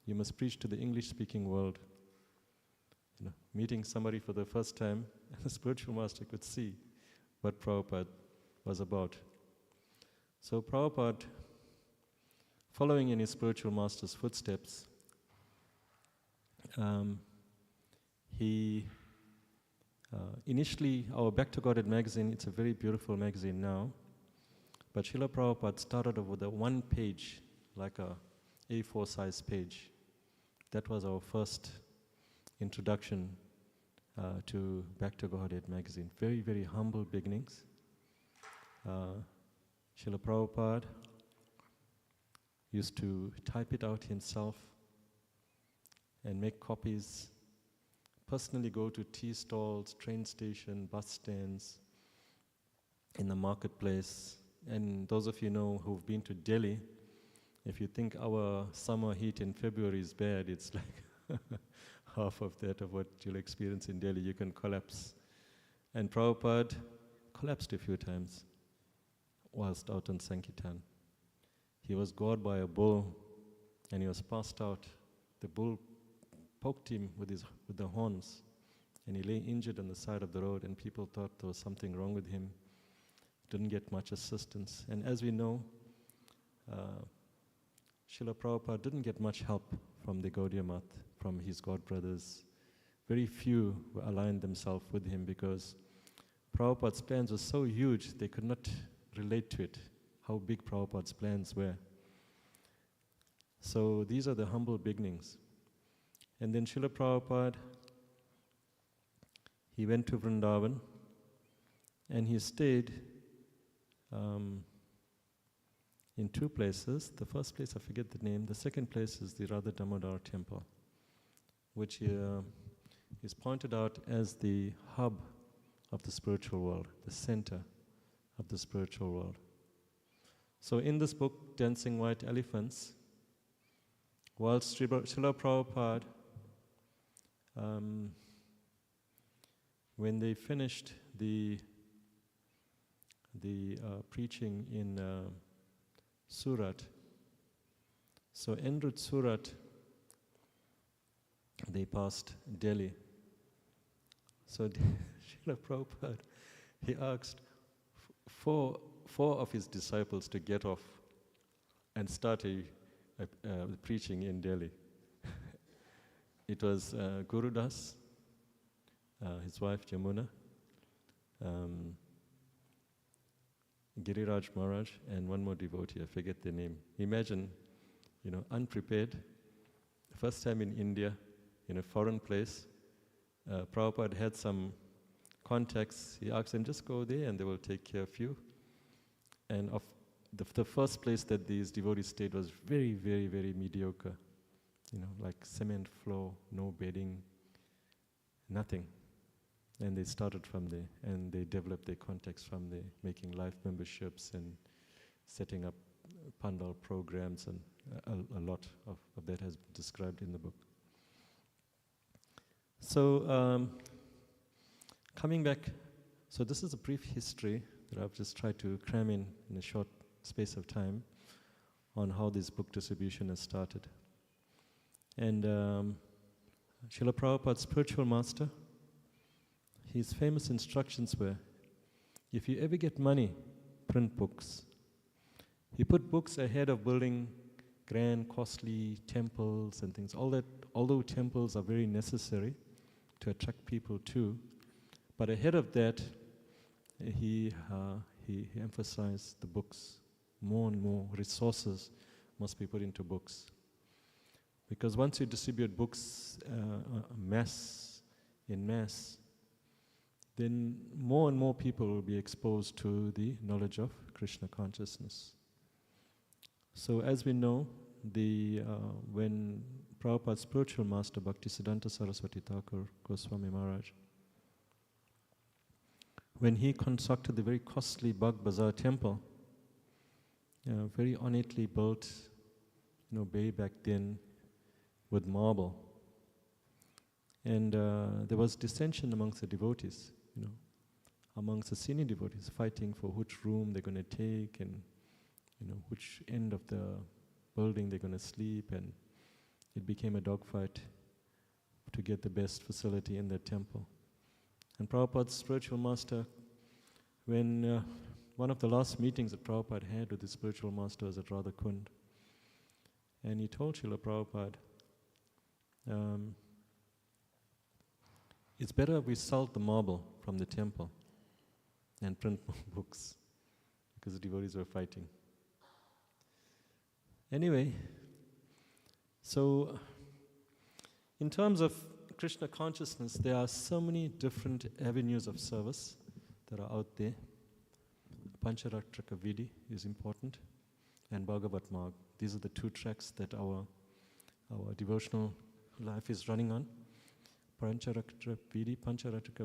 you must preach to the English-speaking world. Meeting somebody for the first time, the spiritual master could see what Prabhupada was about. So Prabhupada, following in his spiritual master's footsteps, he initially, our Back to Godhead magazine, it's a very beautiful magazine now, but Srila Prabhupada started off with a one page, like a A4 size page. That was our first introduction to Back to Godhead magazine. Very, very humble beginnings. Srila Prabhupada used to type it out himself and make copies, personally go to tea stalls, train station, bus stands, in the marketplace. And those of you know who've been to Delhi, if you think our summer heat in February is bad, it's like half of that of what you'll experience in Delhi. You can collapse. And Prabhupada collapsed a few times whilst out on Sankirtan. He was gored by a bull and he was passed out. The bull poked him with the horns and he lay injured on the side of the road, and people thought there was something wrong with him. Didn't get much assistance. And as we know, Srila Prabhupada didn't get much help from the Gaudiya Math, from his god brothers. Very few aligned themselves with him because Prabhupada's plans were so huge they could not relate to it, how big Prabhupada's plans were. So these are the humble beginnings. And then Srila Prabhupada, he went to Vrindavan and he stayed in two places. The first place, I forget the name. The second place is the Radha Damodar temple, which is pointed out as the hub of the spiritual world, the center of the spiritual world. So in this book, Dancing White Elephants, whilst Srila Prabhupada, when they finished the preaching in Surat, so en route Surat, they passed Delhi. So Srila Prabhupada, he asked four of his disciples to get off and start preaching in Delhi. It was Guru Das, his wife Jamuna, Giriraj Maharaj, and one more devotee, I forget the name. Imagine, unprepared, first time in India, in a foreign place. Prabhupada had some contacts. He asked them, just go there and they will take care of you. And of the first place that these devotees stayed was very, very, very mediocre. Like cement floor, no bedding, nothing. And they started from there, and they developed their contacts from there, making life memberships and setting up pandal programs, and a lot of that has been described in the book. So coming back, so this is a brief history that I've just tried to cram in a short space of time on how this book distribution has started. And Srila Prabhupada's spiritual master, his famous instructions were, if you ever get money, print books. He put books ahead of building grand, costly temples and things. All that, although temples are very necessary to attract people too, but ahead of that, he emphasized the books. More and more resources must be put into books. Because once you distribute books en masse, then more and more people will be exposed to the knowledge of Krishna consciousness. So as we know, when Prabhupada's spiritual master, Bhaktisiddhanta Saraswati Thakur Goswami Maharaj, when he constructed the very costly Bagh Bazaar temple, very ornately built, way back then, with marble. And there was dissension amongst the devotees, amongst the senior devotees, fighting for which room they're going to take and, which end of the building they're going to sleep. And it became a dogfight to get the best facility in that temple. And Prabhupada's spiritual master, when one of the last meetings that Prabhupada had with his spiritual master was at Radha Kund, and he told Srila Prabhupada, it's better if we salt the marble from the temple and print more books, because the devotees were fighting. Anyway, so in terms of Krishna consciousness, there are so many different avenues of service that are out there. Pancharatrika Vidhi is important, and Bhagavat Marg. These are the two tracks that our devotional life is running on. Pancharatrika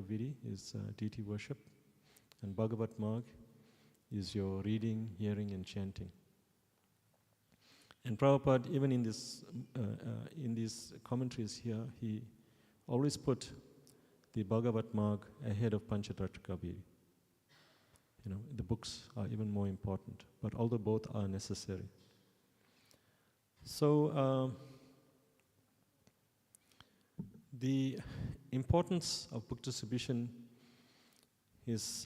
Vidi is deity worship, and Bhagavat Marg is your reading, hearing, and chanting. And Prabhupada, even in these commentaries here, he always put the Bhagavat Marg ahead of Pancharatrika Vidi. The books are even more important, but although both are necessary. So, the importance of book distribution is,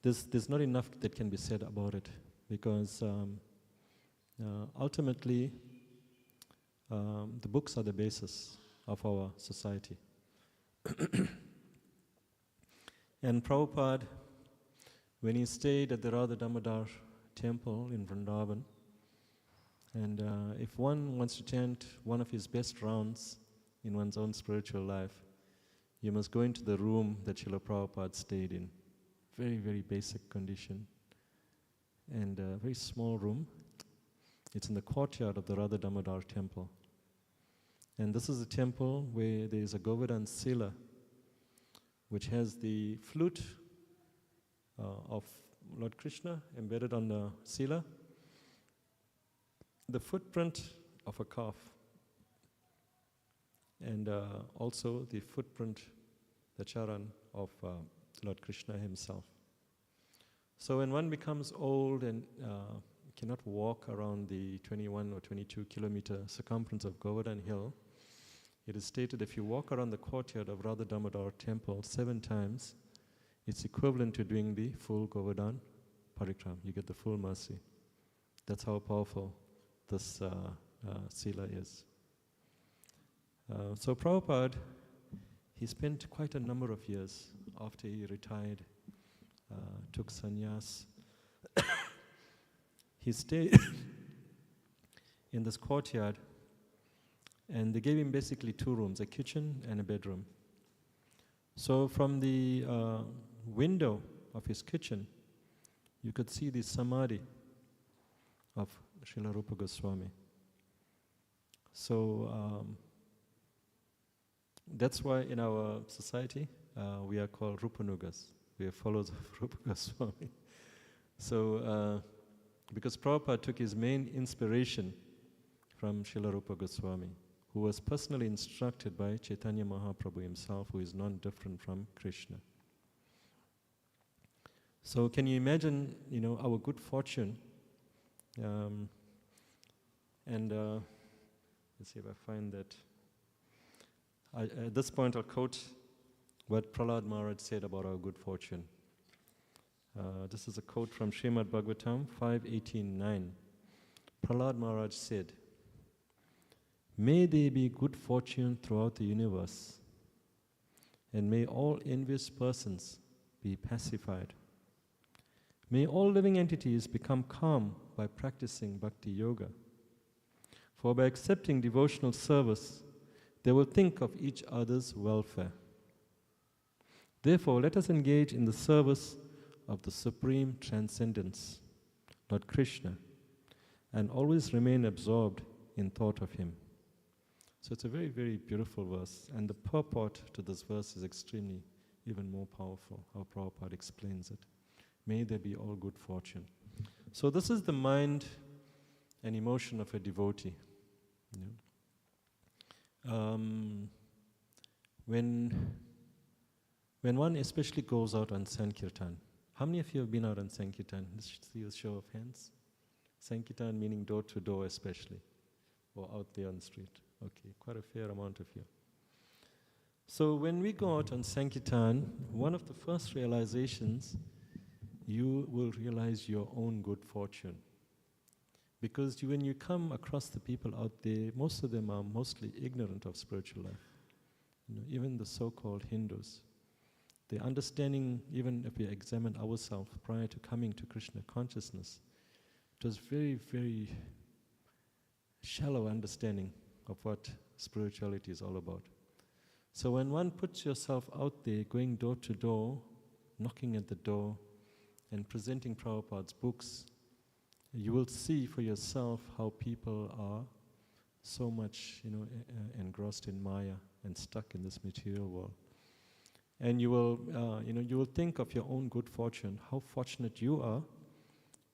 there's not enough that can be said about it, because ultimately the books are the basis of our society. And Prabhupada, when he stayed at the Radha Damodar temple in Vrindavan, and if one wants to chant one of his best rounds in one's own spiritual life, you must go into the room that Srila Prabhupada stayed in. Very, very basic condition. And a very small room. It's in the courtyard of the Radha Damodar temple. And this is a temple where there is a Govardhan Sila, which has the flute of Lord Krishna embedded on the Sila, the footprint of a calf, and also the footprint, the charan of Lord Krishna himself. So when one becomes old and cannot walk around the 21 or 22 kilometer circumference of Govardhan Hill, it is stated if you walk around the courtyard of Radha Damodar temple 7 times, it's equivalent to doing the full Govardhan parikram. You get the full mercy. That's how powerful this sila is. So Prabhupada, he spent quite a number of years after he retired, took sannyas. He stayed in this courtyard, and they gave him basically 2 rooms, a kitchen and a bedroom. So from the window of his kitchen, you could see the samadhi of Srila Rupa Goswami. So that's why in our society we are called Rupanugas. We are followers of Rupa Goswami. So because Prabhupada took his main inspiration from Srila Rupa Goswami, who was personally instructed by Chaitanya Mahaprabhu himself, who is non-different from Krishna. So can you imagine, our good fortune? Let's see if I find that. At this point, I'll quote what Prahlad Maharaj said about our good fortune. This is a quote from Srimad Bhagavatam 5.18.9. Prahlad Maharaj said, "May there be good fortune throughout the universe, and may all envious persons be pacified. May all living entities become calm by practicing bhakti yoga. For by accepting devotional service, they will think of each other's welfare. Therefore, let us engage in the service of the Supreme Transcendence, Lord Krishna, and always remain absorbed in thought of Him." So it's a very, very beautiful verse, and the purport to this verse is extremely, even more powerful, how Prabhupada explains it. May there be all good fortune. So this is the mind and emotion of a devotee. When one especially goes out on Sankirtan, how many of you have been out on Sankirtan? Let's see a show of hands. Sankirtan meaning door to door especially, or out there on the street. Okay, quite a fair amount of you. So when we go out on Sankirtan, one of the first realizations, you will realize your own good fortune. Because when you come across the people out there, most of them are mostly ignorant of spiritual life. Even the so-called Hindus. The understanding, even if we examine ourselves prior to coming to Krishna consciousness, it was very, very shallow understanding of what spirituality is all about. So when one puts yourself out there, going door to door, knocking at the door, and presenting Prabhupada's books, you will see for yourself how people are so much, engrossed in Maya and stuck in this material world. And you will think of your own good fortune, how fortunate you are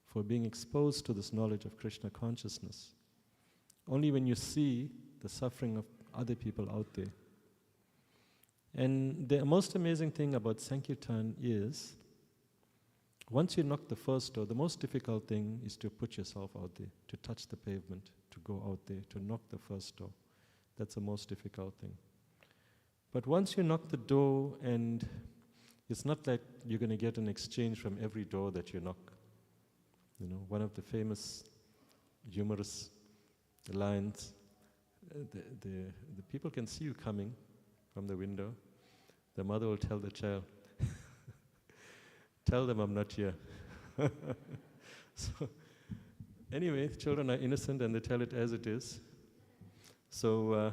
for being exposed to this knowledge of Krishna consciousness. Only when you see the suffering of other people out there. And the most amazing thing about Sankirtan is, once you knock the first door, the most difficult thing is to put yourself out there, to touch the pavement, to go out there, to knock the first door. That's the most difficult thing. But once you knock the door, and it's not like you're going to get an exchange from every door that you knock. One of the famous humorous lines, the people can see you coming from the window. The mother will tell the child, tell them I'm not here. So, anyway, children are innocent and they tell it as it is. So,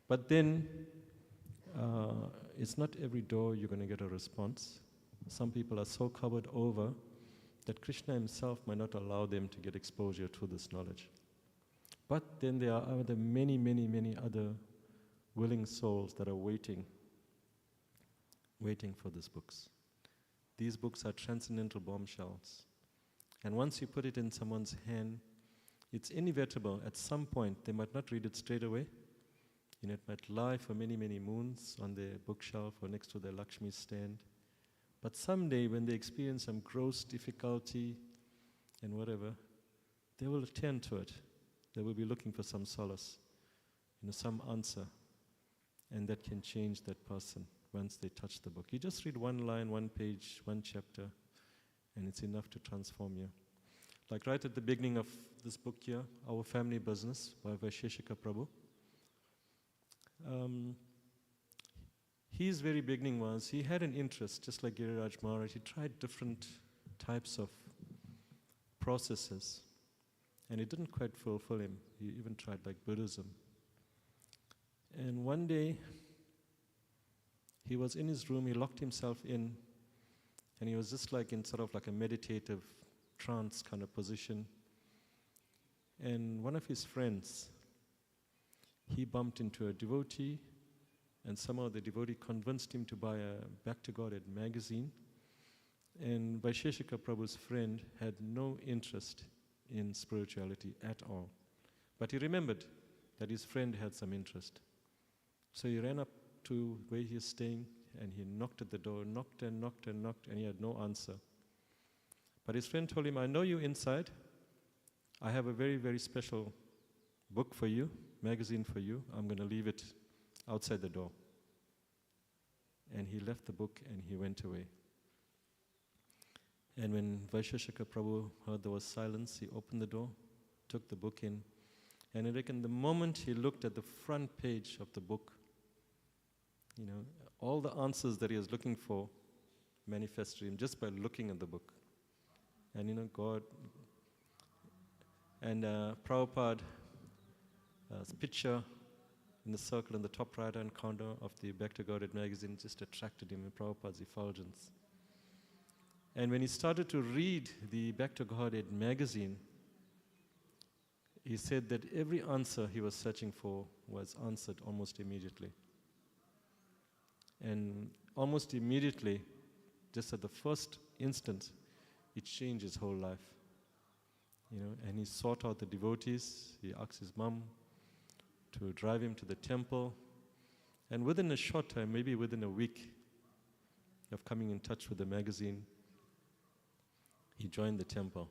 but then, it's not every door you're going to get a response. Some people are so covered over that Krishna himself might not allow them to get exposure to this knowledge. But then there are many, many, many other willing souls that are waiting for these books. These books are transcendental bombshells. And once you put it in someone's hand, it's inevitable. At some point, they might not read it straight away. It might lie for many, many moons on their bookshelf or next to their Lakshmi stand. But someday, when they experience some gross difficulty and whatever, they will attend to it. They will be looking for some solace, some answer. And that can change that person once they touch the book. You just read one line, one page, one chapter, and it's enough to transform you. Like right at the beginning of this book here, Our Family Business by Vaisheshika Prabhu. His very beginning was, he had an interest, just like Giriraj Maharaj. He tried different types of processes, and it didn't quite fulfill him. He even tried like Buddhism. And one day, he was in his room, he locked himself in, and he was just like in sort of like a meditative trance kind of position. And one of his friends, he bumped into a devotee, and somehow the devotee convinced him to buy a Back to Godhead magazine. And Vaisheshika Prabhu's friend had no interest in spirituality at all. But he remembered that his friend had some interest. So he ran up to where he was staying, and he knocked at the door, knocked and knocked and knocked, and he had no answer. But his friend told him, I know you inside. I have a very, very special book for you, magazine for you. I'm going to leave it outside the door. And he left the book and he went away. And when Vaisheshika Prabhu heard there was silence, he opened the door, took the book in, and I reckon the moment he looked at the front page of the book, all the answers that he was looking for manifested him just by looking at the book. And God, and Prabhupada's picture in the circle in the top right-hand corner of the Back to Godhead magazine just attracted him in Prabhupada's effulgence. And when he started to read the Back to Godhead magazine, he said that every answer he was searching for was answered almost immediately. And almost immediately, just at the first instant, it changed his whole life. And he sought out the devotees. He asked his mom to drive him to the temple. And within a short time, maybe within a week of coming in touch with the magazine, he joined the temple.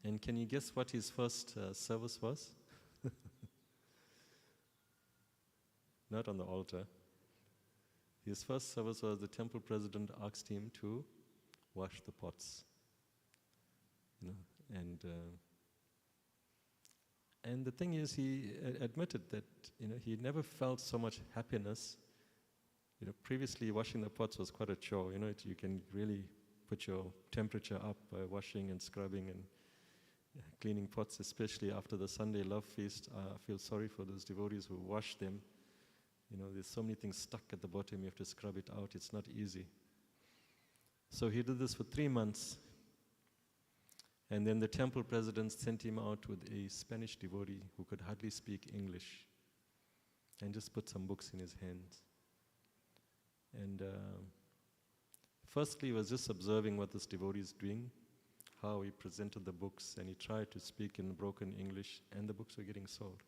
And can you guess what his first service was? Not on the altar. His first service was the temple president asked him to wash the pots. And the thing is, he admitted that he never felt so much happiness. Previously washing the pots was quite a chore. You can really put your temperature up by washing and scrubbing and cleaning pots, especially after the Sunday love feast. I feel sorry for those devotees who wash them. There's so many things stuck at the bottom. You have to scrub it out. It's not easy. So he did this for 3 months. And then the temple president sent him out with a Spanish devotee who could hardly speak English and just put some books in his hands. And firstly, he was just observing what this devotee is doing, how he presented the books, and he tried to speak in broken English, and the books were getting sold.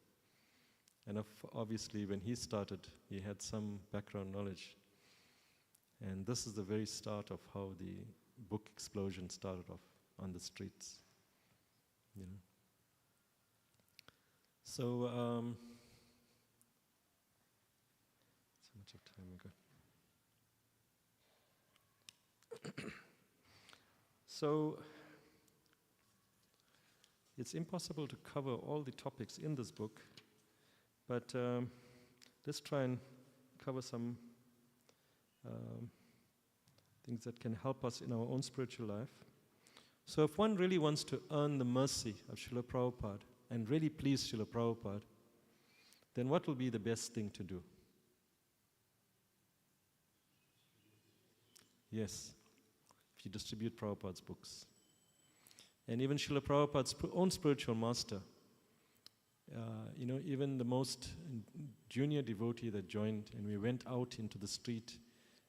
And obviously, when he started, he had some background knowledge. And this is the very start of how the book explosion started off on the streets. You know. So, so much of time we got. So, it's impossible to cover all the topics in this book, but let's try and cover some things that can help us in our own spiritual life. So if one really wants to earn the mercy of Srila Prabhupada and really please Srila Prabhupada, then what will be the best thing to do? Yes, if you distribute Prabhupada's books. And even Srila Prabhupada's own spiritual master, even the most junior devotee that joined, and we went out into the street,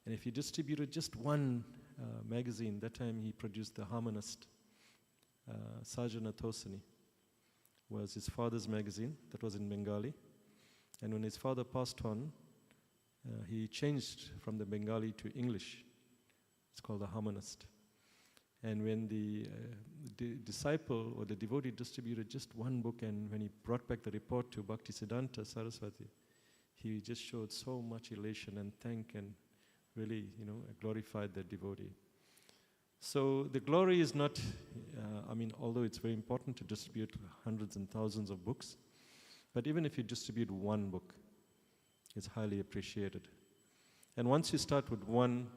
and if he distributed just one magazine, that time he produced the Harmonist, Sajana Tosani, was his father's magazine, that was in Bengali. And when his father passed on, he changed from the Bengali to English. It's called the Harmonist. And when the disciple or the devotee distributed just one book, and when he brought back the report to Bhaktisiddhanta Saraswati, he just showed so much elation and thank and really, glorified the devotee. So the glory is not, although it's very important to distribute hundreds and thousands of books, but even if you distribute one book, it's highly appreciated. And once you start with one,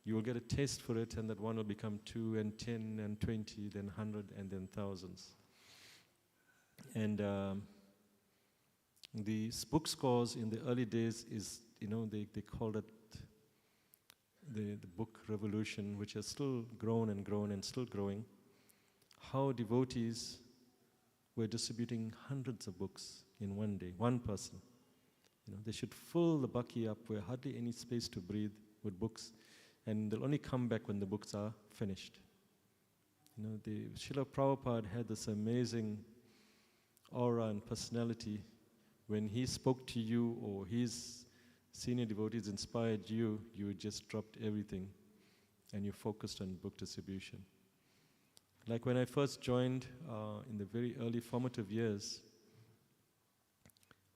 you will get a taste for it, and that one will become 2 and 10 and 20, then 100 and then thousands. And the book scores in the early days is, they called it the book revolution, which has still grown and grown and still growing. How devotees were distributing hundreds of books in one day, one person. They should fill the bakki up where hardly any space to breathe with books, and they'll only come back when the books are finished. The Srila Prabhupada had this amazing aura and personality. When he spoke to you or his senior devotees inspired you, you just dropped everything and you focused on book distribution. Like when I first joined in the very early formative years,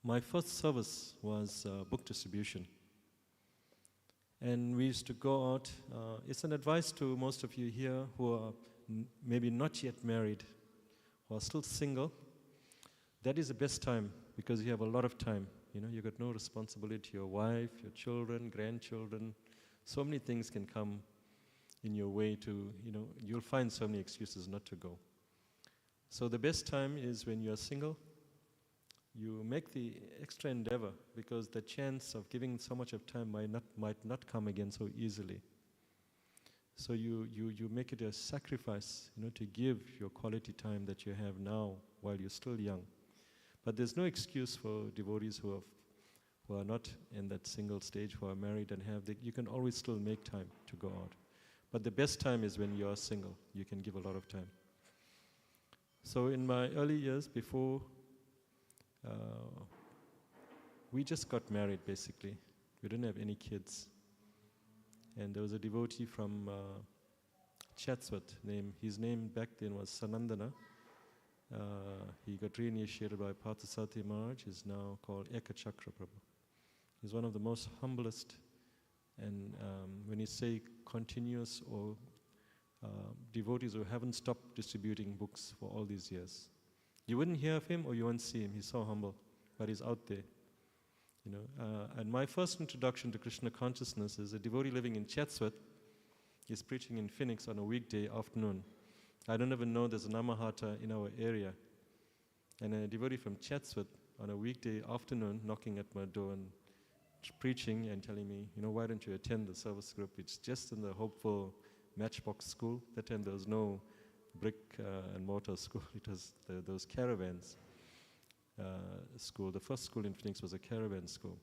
my first service was book distribution. And we used to go out. It's an advice to most of you here who are maybe not yet married, who are still single. That is the best time because you have a lot of time. You've got no responsibility to your wife, your children, grandchildren. So many things can come in your way to, you'll find so many excuses not to go. So the best time is when you're single. You make the extra endeavor because the chance of giving so much of time might not come again so easily. So you make it a sacrifice, to give your quality time that you have now while you're still young. But there's no excuse for devotees who are not in that single stage, who are married and you can always still make time to go out. But the best time is when you're single. You can give a lot of time. So in my early years, before we just got married, basically. We didn't have any kids. And there was a devotee from Chatsworth, his name back then was Sanandana. He got reinitiated by Parthasati Maharaj. He's now called Ekachakra Prabhu. He's one of the most humblest, and when you say continuous or devotees who haven't stopped distributing books for all these years. You wouldn't hear of him or you won't see him. He's so humble, but he's out there. And my first introduction to Krishna consciousness is a devotee living in Chatsworth. He's preaching in Phoenix on a weekday afternoon. I don't even know there's a Namahata in our area. And a devotee from Chatsworth on a weekday afternoon knocking at my door and preaching and telling me, why don't you attend the service group? It's just in the Hopeful Matchbox School. That time there was no brick and mortar school. It was those caravans school. The first school in Phoenix was a caravan school.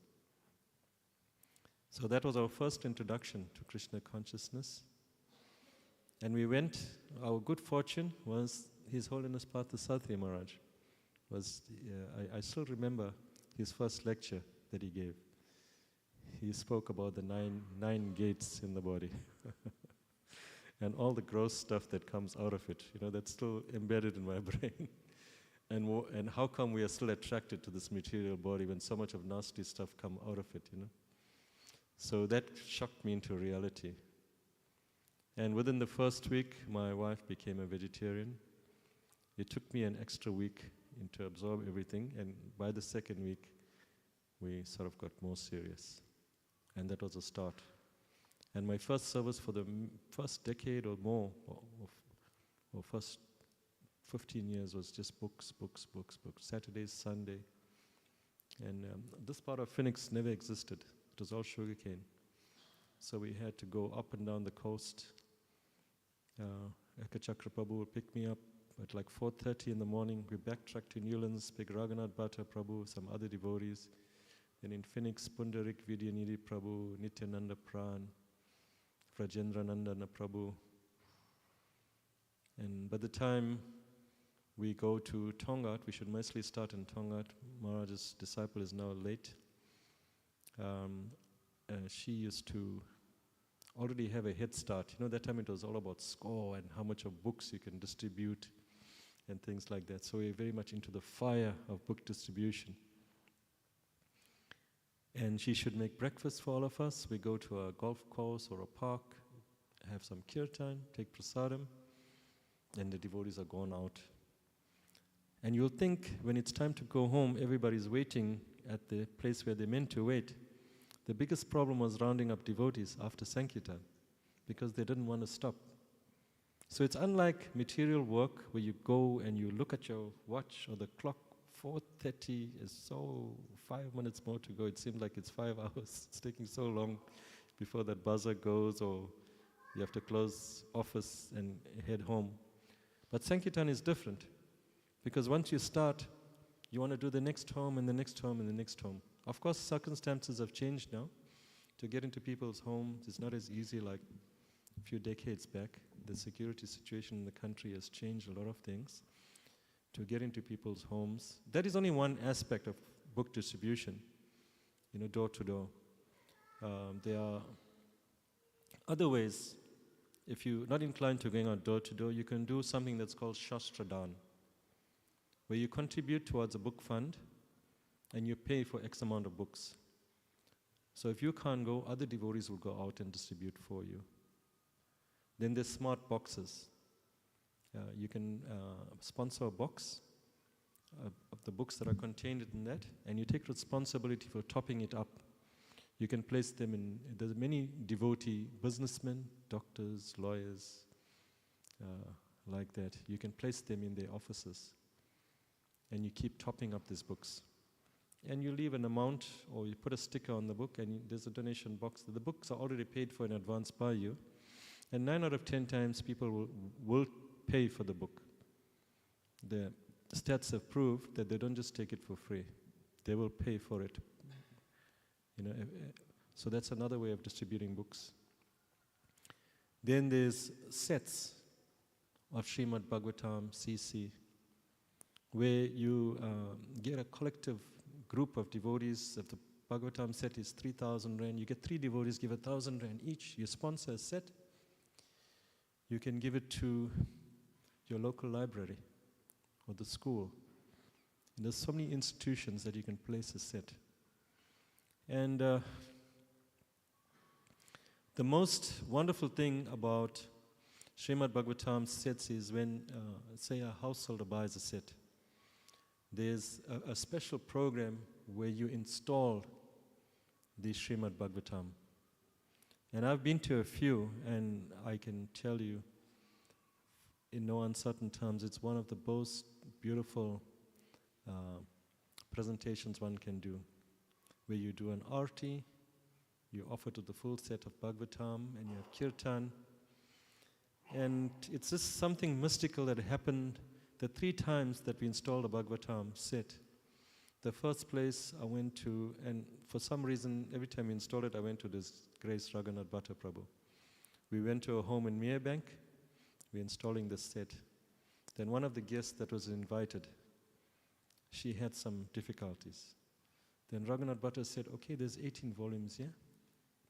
So that was our first introduction to Krishna consciousness. And we went, our good fortune was His Holiness Parthasarathy Maharaj. I still remember his first lecture that he gave. He spoke about the nine gates in the body. And all the gross stuff that comes out of it, that's still embedded in my brain. And how come we are still attracted to this material body when so much of nasty stuff come out of it, So that shocked me into reality. And within the first week, my wife became a vegetarian. It took me an extra week to absorb everything, and by the second week, we sort of got more serious. And that was a start. And my first service for the first decade or more, or first 15 years, was just books, Saturdays, Sunday. And this part of Phoenix never existed. It was all sugarcane. So we had to go up and down the coast. Ekachakra Prabhu would pick me up at like 4:30 in the morning. We backtracked to Newlands, pick Raghunath Bhatta Prabhu, some other devotees. Then in Phoenix, Pundarik Vidyanidhi Prabhu, Nityananda Pran, Rajendra Nandana Prabhu. And by the time we go to Tongat, we should mostly start in Tongat. Maharaj's disciple is now late. She used to already have a head start. That time it was all about score and how much of books you can distribute and things like that. So we're very much into the fire of book distribution. And she should make breakfast for all of us. We go to a golf course or a park, have some kirtan, take prasadam, and the devotees are gone out. And you'll think when it's time to go home, everybody's waiting at the place where they're meant to wait. The biggest problem was rounding up devotees after Sankirtan because they didn't want to stop. So it's unlike material work where you go and you look at your watch or the clock, 4:30 is so 5 minutes more to go. It seems like it's 5 hours. It's taking so long before that buzzer goes or you have to close office and head home. But Sankirtan is different because once you start, you want to do the next home and the next home and the next home. Of course, circumstances have changed now. To get into people's homes is not as easy like a few decades back. The security situation in the country has changed a lot of things. To get into people's homes, that is only one aspect of book distribution, door to door. There are other ways. If you're not inclined to going out door to door, you can do something that's called Shastra Dan, where you contribute towards a book fund and you pay for X amount of books. So if you can't go, other devotees will go out and distribute for you. Then there's smart boxes. You can sponsor a box of the books that are contained in that, and you take responsibility for topping it up. You can place them in, there's many devotee businessmen, doctors, lawyers, like that. You can place them in their offices, and you keep topping up these books. And you leave an amount, or you put a sticker on the book, and there's a donation box. The books are already paid for in advance by you. And 9 out of 10 times, people will pay for the book. The stats have proved that they don't just take it for free. They will pay for it. So that's another way of distributing books. Then there's sets of Srimad Bhagavatam, CC, where you get a collective group of devotees. If the Bhagavatam set is 3,000 Rand, you get 3 devotees, give 1,000 Rand each. You sponsor a set. You can give it to your local library or the school. And there's so many institutions that you can place a set. And the most wonderful thing about Srimad Bhagavatam sets is when, say, a householder buys a set, there's a special program where you install the Srimad Bhagavatam. And I've been to a few, and I can tell you, in no uncertain terms, it's one of the most beautiful presentations one can do, where you do an arti, you offer to the full set of Bhagavatam, and you have kirtan, And it's just something mystical that happened the 3 times that we installed the Bhagavatam set. The first place I went to, and for some reason, every time we installed it, I went to this Grace Jagannath Bhatta Prabhu. We went to a home in Merebank. We're installing this set. Then one of the guests that was invited, she had some difficulties. Then Jagannath Bhatta said, okay, there's 18 volumes here.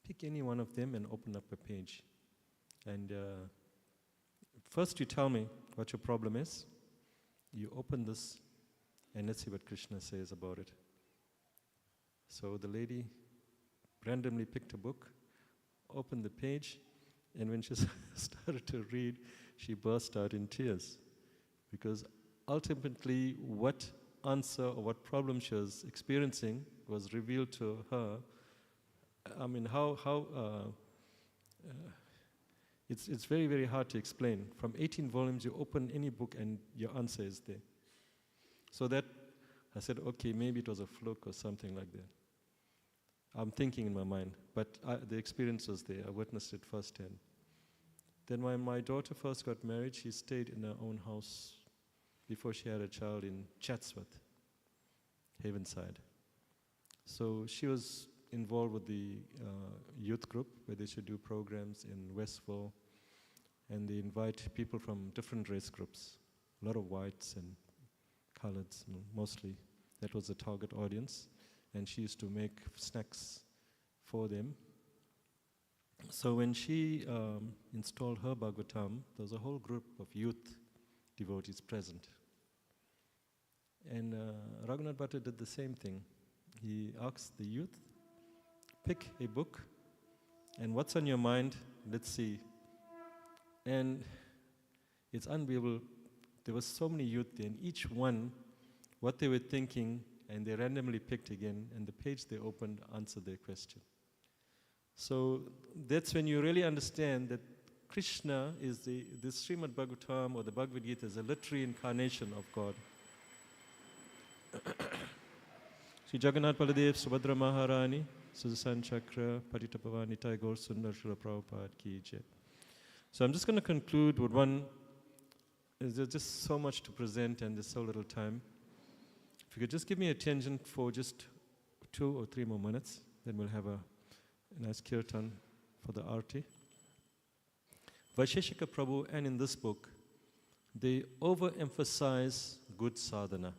Pick any one of them and open up a page. And first you tell me what your problem is. You open this, and let's see what Krishna says about it. So the lady randomly picked a book, opened the page, and when she started to read, she burst out in tears. Because ultimately, what answer or what problem she was experiencing was revealed to her. I mean, it's very, very hard to explain. From 18 volumes, you open any book and your answer is there. So that, I said, okay, maybe it was a fluke or something like that. I'm thinking in my mind, but the experience was there. I witnessed it firsthand. Then when my daughter first got married, she stayed in her own house before she had a child in Chatsworth, Havenside. So she was involved with the youth group where they should do programs in Westville, and they invite people from different race groups, a lot of whites and coloreds, mostly. That was the target audience, and she used to make snacks for them. So when she installed her Bhagavatam, there was a whole group of youth devotees present. And Raghunath Bhatta did the same thing. He asked the youth, pick a book, and what's on your mind, let's see. And it's unbelievable. There were so many youth there, and each one, what they were thinking, and they randomly picked again, and the page they opened answered their question. So that's when you really understand that Krishna is the Srimad Bhagavatam or the Bhagavad Gita is a literary incarnation of God. Sri Jagannath Baladev, Subhadra Maharani, Sudasan Chakra, Patita Pavani, Tagore, Sundar Srila Prabhupada Ki Jai. So I'm just going to conclude with one. There's just so much to present and there's so little time. If you could just give me attention for just 2 or 3 more minutes, then we'll have a nice kirtan for the arti. Vaisheshika Prabhu and in this book, they overemphasize good sadhana.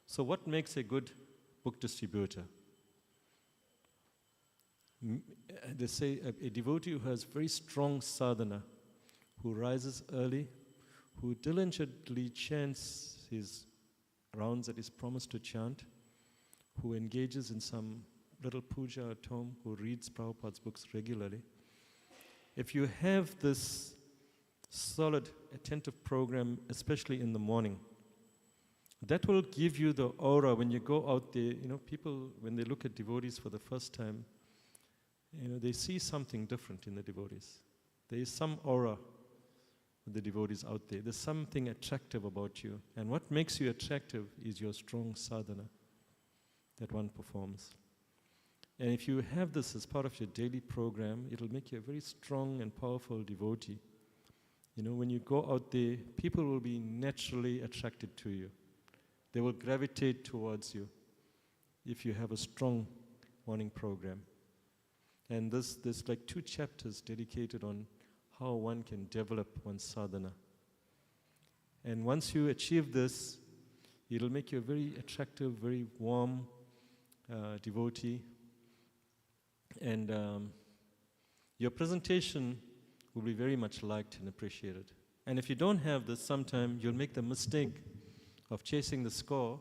So what makes a good book distributor? They say a devotee who has very strong sadhana, who rises early, who diligently chants his rounds that he's promised to chant, who engages in some little puja at home, who reads Prabhupada's books regularly. If you have this solid, attentive program, especially in the morning, that will give you the aura when you go out there. You know, people, when they look at devotees for the first time, you know, they see something different in the devotees. There is some aura with the devotees out there. There's something attractive about you. And what makes you attractive is your strong sadhana that one performs. And if you have this as part of your daily program, it'll make you a very strong and powerful devotee. You know, when you go out there, people will be naturally attracted to you. They will gravitate towards you if you have a strong morning program. And there's like 2 chapters dedicated on how one can develop one's sadhana. And once you achieve this, it'll make you a very attractive, very warm devotee. And your presentation will be very much liked and appreciated. And if you don't have this, sometimes you'll make the mistake of chasing the score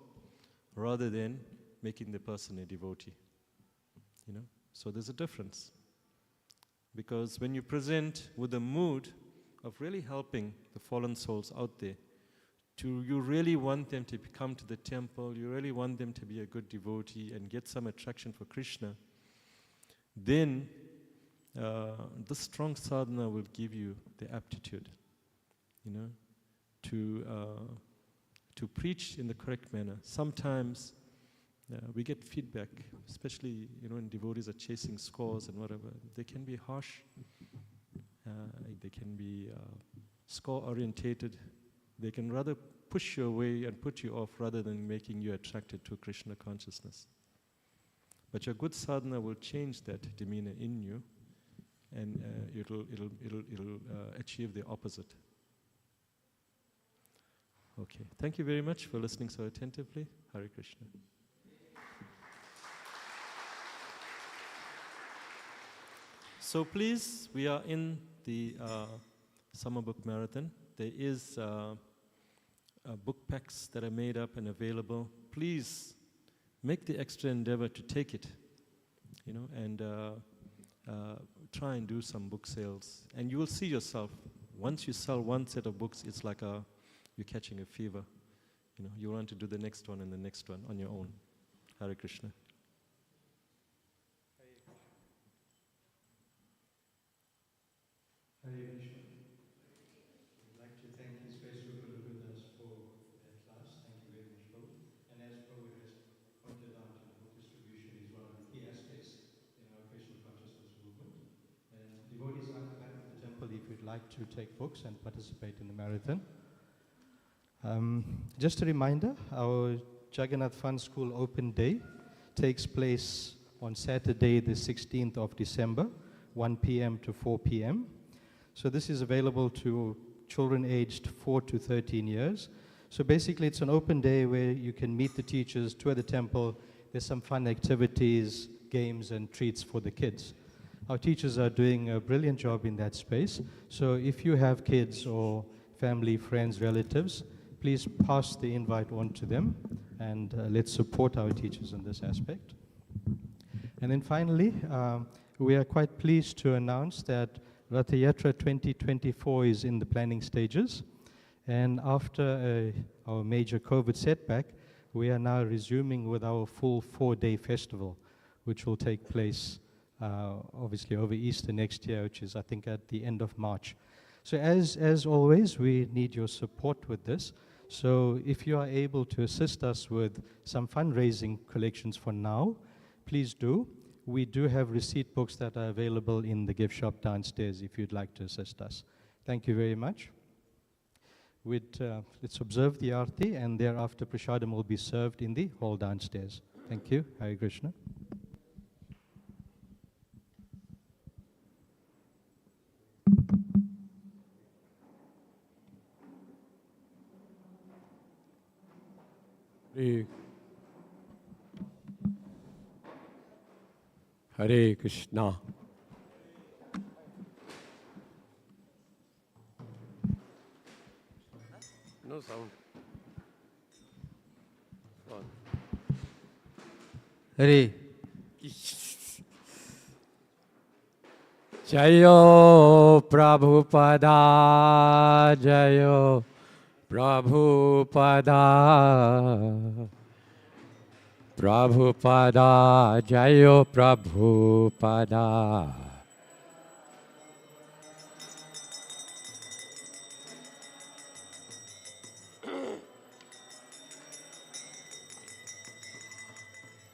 rather than making the person a devotee. You know? So there's a difference. Because when you present with a mood of really helping the fallen souls out there, you really want them to come to the temple, you really want them to be a good devotee and get some attraction for Krishna, then the strong sadhana will give you the aptitude, you know, to preach in the correct manner. Sometimes we get feedback, especially, you know, when devotees are chasing scores and whatever. They can be harsh. They can be score-orientated. They can rather push you away and put you off rather than making you attracted to Krishna consciousness. But your good sadhana will change that demeanor in you, and it'll achieve the opposite. Okay, thank you very much for listening so attentively. Hare Krishna. So please, we are in the summer book marathon. There is book packs that are made up and available. Please make the extra endeavor to take it, and try and do some book sales. And you will see yourself, once you sell one set of books, it's like you're catching a fever. You want to do the next one and the next one on your own. Hare Krishna. Hare Krishna. I'd like to thank His Grace Rupa Lugudas for that class. Thank you very much, Prabhu. And as Prabhu has pointed out, book distribution is one of the key aspects in our Krishna consciousness movement. Devotees are at the back of the temple if you'd like to take books and participate in the marathon. Just a reminder, our Jagannath Fun School Open Day takes place on Saturday, the 16th of December, 1 p.m. to 4 p.m. So this is available to children aged 4 to 13 years. So basically it's an open day where you can meet the teachers, tour the temple. There's some fun activities, games and treats for the kids. Our teachers are doing a brilliant job in that space. So if you have kids or family, friends, relatives, please pass the invite on to them, and let's support our teachers in this aspect. And then finally, we are quite pleased to announce that Ratha Yatra 2024 is in the planning stages. And after our major COVID setback, we are now resuming with our full 4-day festival, which will take place obviously over Easter next year, which is I think at the end of March. So as always, we need your support with this. So if you are able to assist us with some fundraising collections for now, please do. We do have receipt books that are available in the gift shop downstairs if you'd like to assist us. Thank you very much. Let's observe the Aarti, and thereafter Prasadam will be served in the hall downstairs. Thank you. Hare Krishna. Hare Krishna. No sound. Hare. Jayo Prabhupada, Jayo Prabhupada. Prabhupada, Jayo Prabhupada.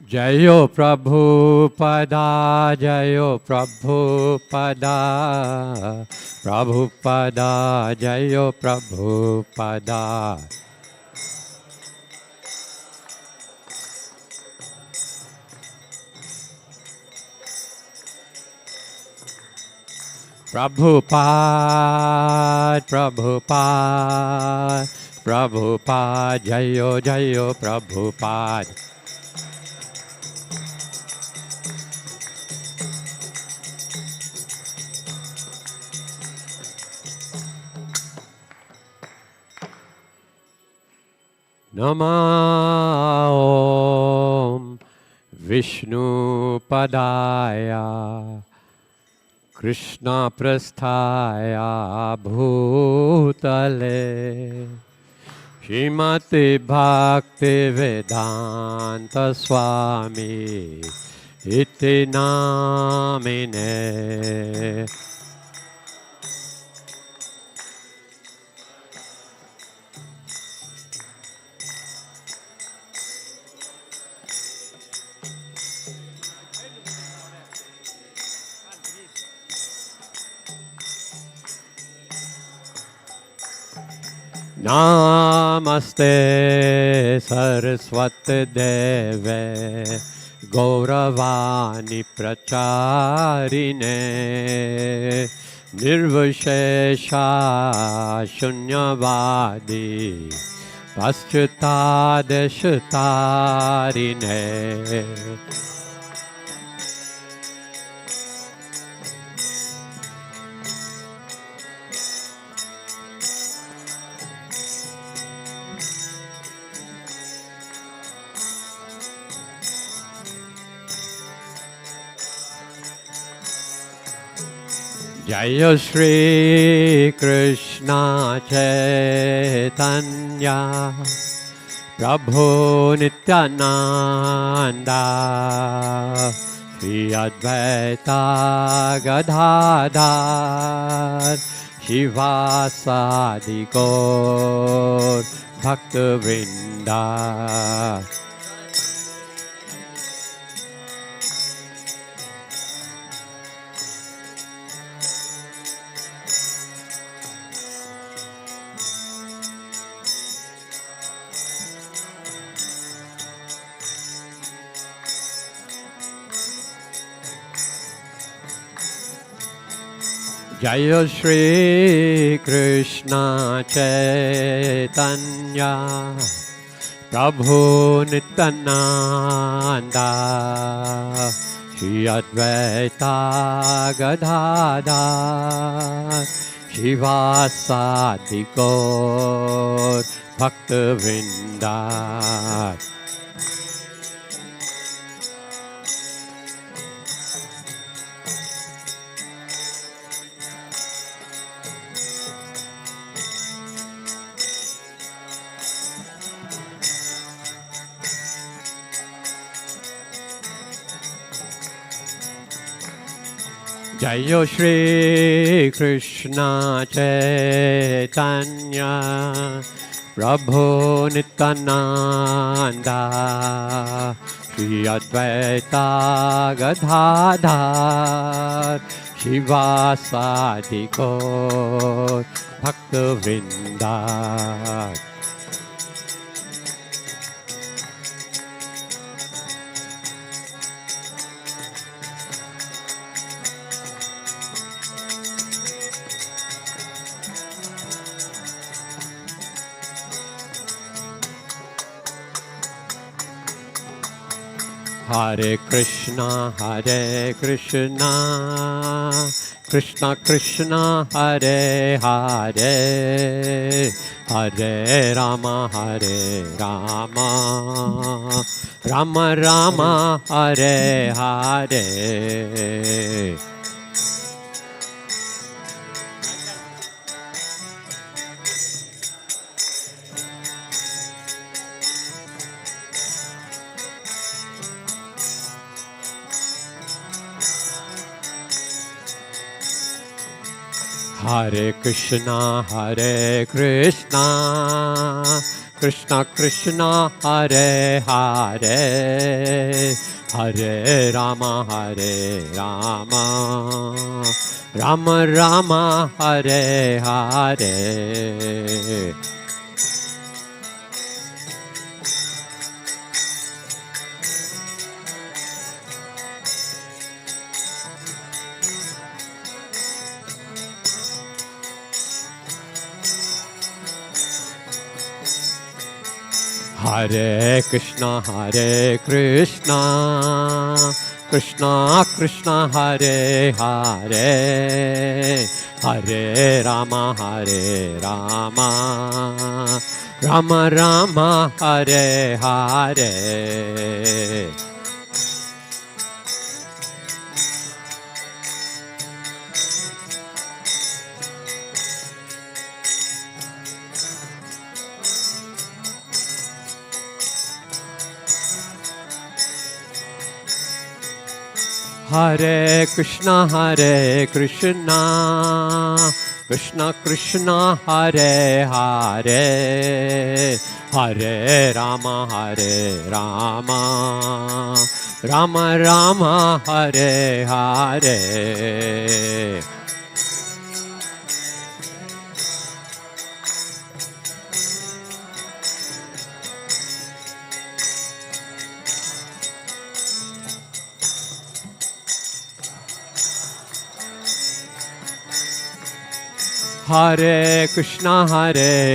Jayo Prabhupada, Jayo Prabhupada. Prabhupada, Jayo Prabhupada. Prabhupada, Prabhupada, Prabhupada, Jayo, Jayo, Prabhupada. Nama Om Vishnu Padaya Krishna Prasthaya Bhutale Shrimati Bhakti Vedanta Swami Iti Namine. Namaste Saraswati Deve Gauravani Pracharine Nirvishesha Shunyavadi Paschatadeshatarine Jaya Shri Krishna Chaitanya Prabhu Nityananda Shri Advaita Gadadhar Shivasadi Gaur Bhakta-vrinda Jaya Shri Krishna Chaitanya Prabhu Nityananda Shri Advaita Gadadhar Shivasadi Gaur Bhakta-vrinda Jaya Shri Krishna Chaitanya Prabhu Nityananda Shri Advaita Gadadhar Shivasadi Gaur Bhakta-vrinda Hare Krishna, Krishna Krishna, Hare Hare, Hare Rama, Rama Rama, Hare Hare. Hare Krishna, Krishna Krishna, Hare Hare, Hare Rama, Rama Rama, Hare Hare. Hare Krishna, Krishna Krishna, Hare Hare, Hare Rama, Rama Rama, Hare Hare. Hare Krishna, Krishna Krishna, Hare Hare, Hare Rama, Rama Rama, Hare Hare. Hare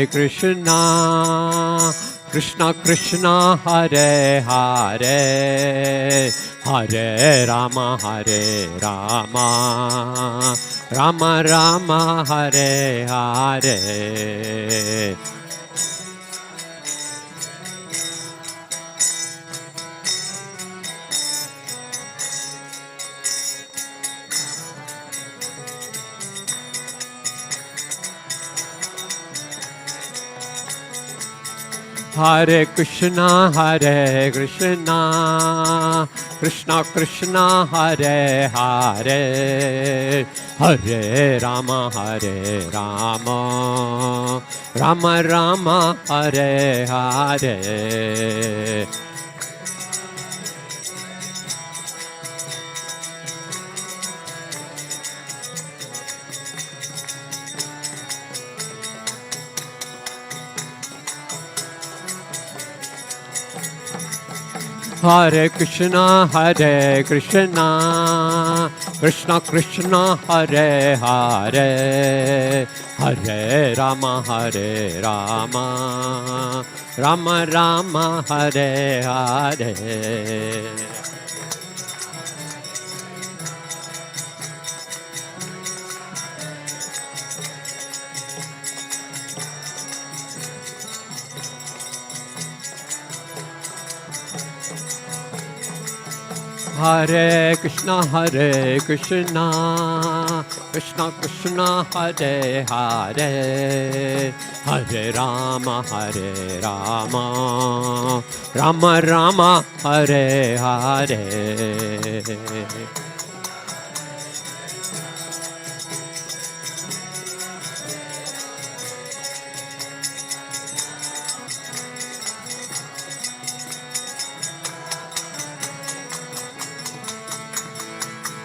Krishna, Krishna Krishna, Hare Hare, Hare Rama, Rama Rama, Hare Hare. Hare Krishna, Krishna Krishna, Hare Hare, Hare Rama, Rama Rama, Hare Hare. Hare Krishna, Krishna Krishna, Hare Hare, Hare Rama, Rama Rama, Hare Hare. Hare Krishna, Krishna Krishna, Hare Hare, Hare Rama, Rama Rama, Hare Hare.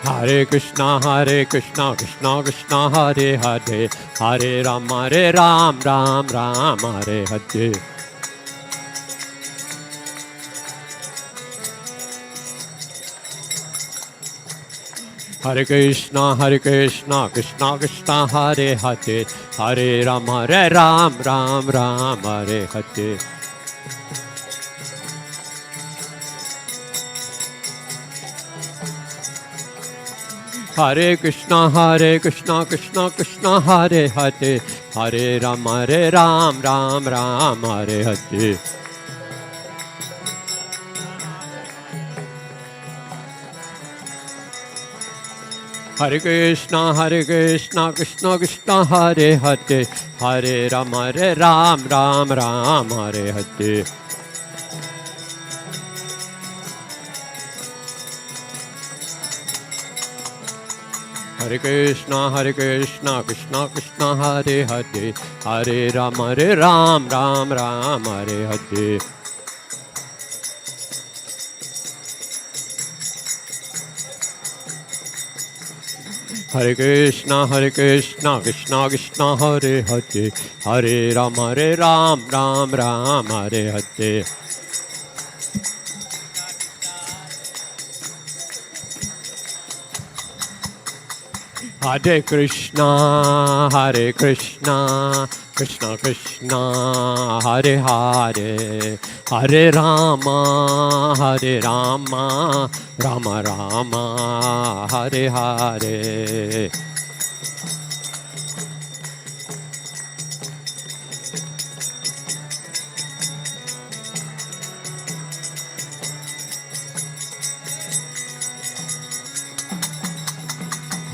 Hare Krishna, Krishna Krishna, Hare Hare, Hare Ram, Ram Ram, Hare Hare. Hare Krishna, Krishna Krishna, Hare Hare, Hare Ram, Ram Hare Hare. Hare Krishna, Krishna Krishna, Hare Hare, Hare Ram, Ram Hare Hare. Hare Krishna, Krishna Krishna, Hare Hare, Hare Ram, Ram Hare Hare. Hare Krishna, Krishna Krishna, Hare Hare, Hare Ram, Ram Hare Hare. Hare Krishna, Krishna Krishna, Hare Hare, Hare Ram, Ram Hare Hare. Hare Krishna, Krishna Krishna, Hare Hare, Hare Rama, Rama Rama, Hare Hare.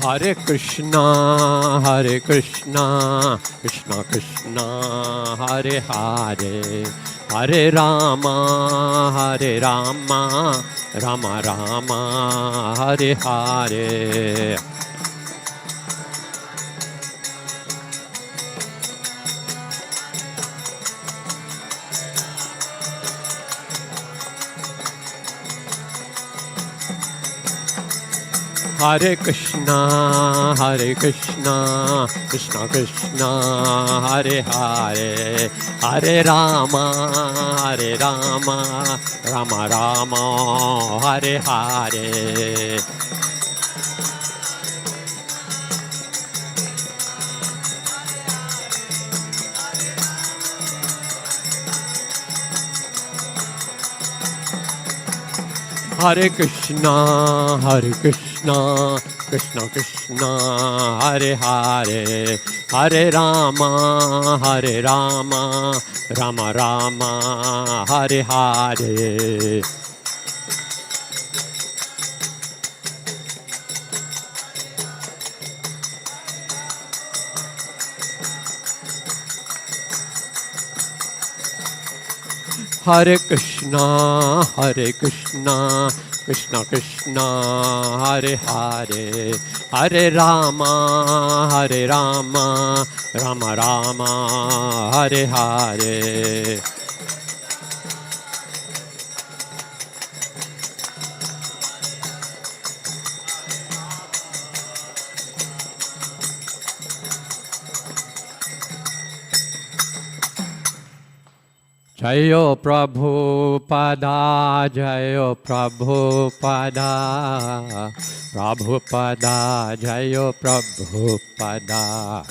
Hare Krishna, Krishna Krishna, Hare Hare, Hare Rama, Rama Rama, Hare Hare. Hare Krishna, Krishna Krishna, Hare Hare, Hare Rama, Rama Rama, Hare Hare. Hare Krishna, Krishna Krishna, Hare Hare, Hare Rama, Rama Rama, Hare Hare. Hare Krishna, Krishna Krishna, Hare Hare, Hare Rama, Rama Rama, Hare Hare. Jayo Prabhupada, Jayo Prabhupada, Prabhupada, Jayo Prabhupada.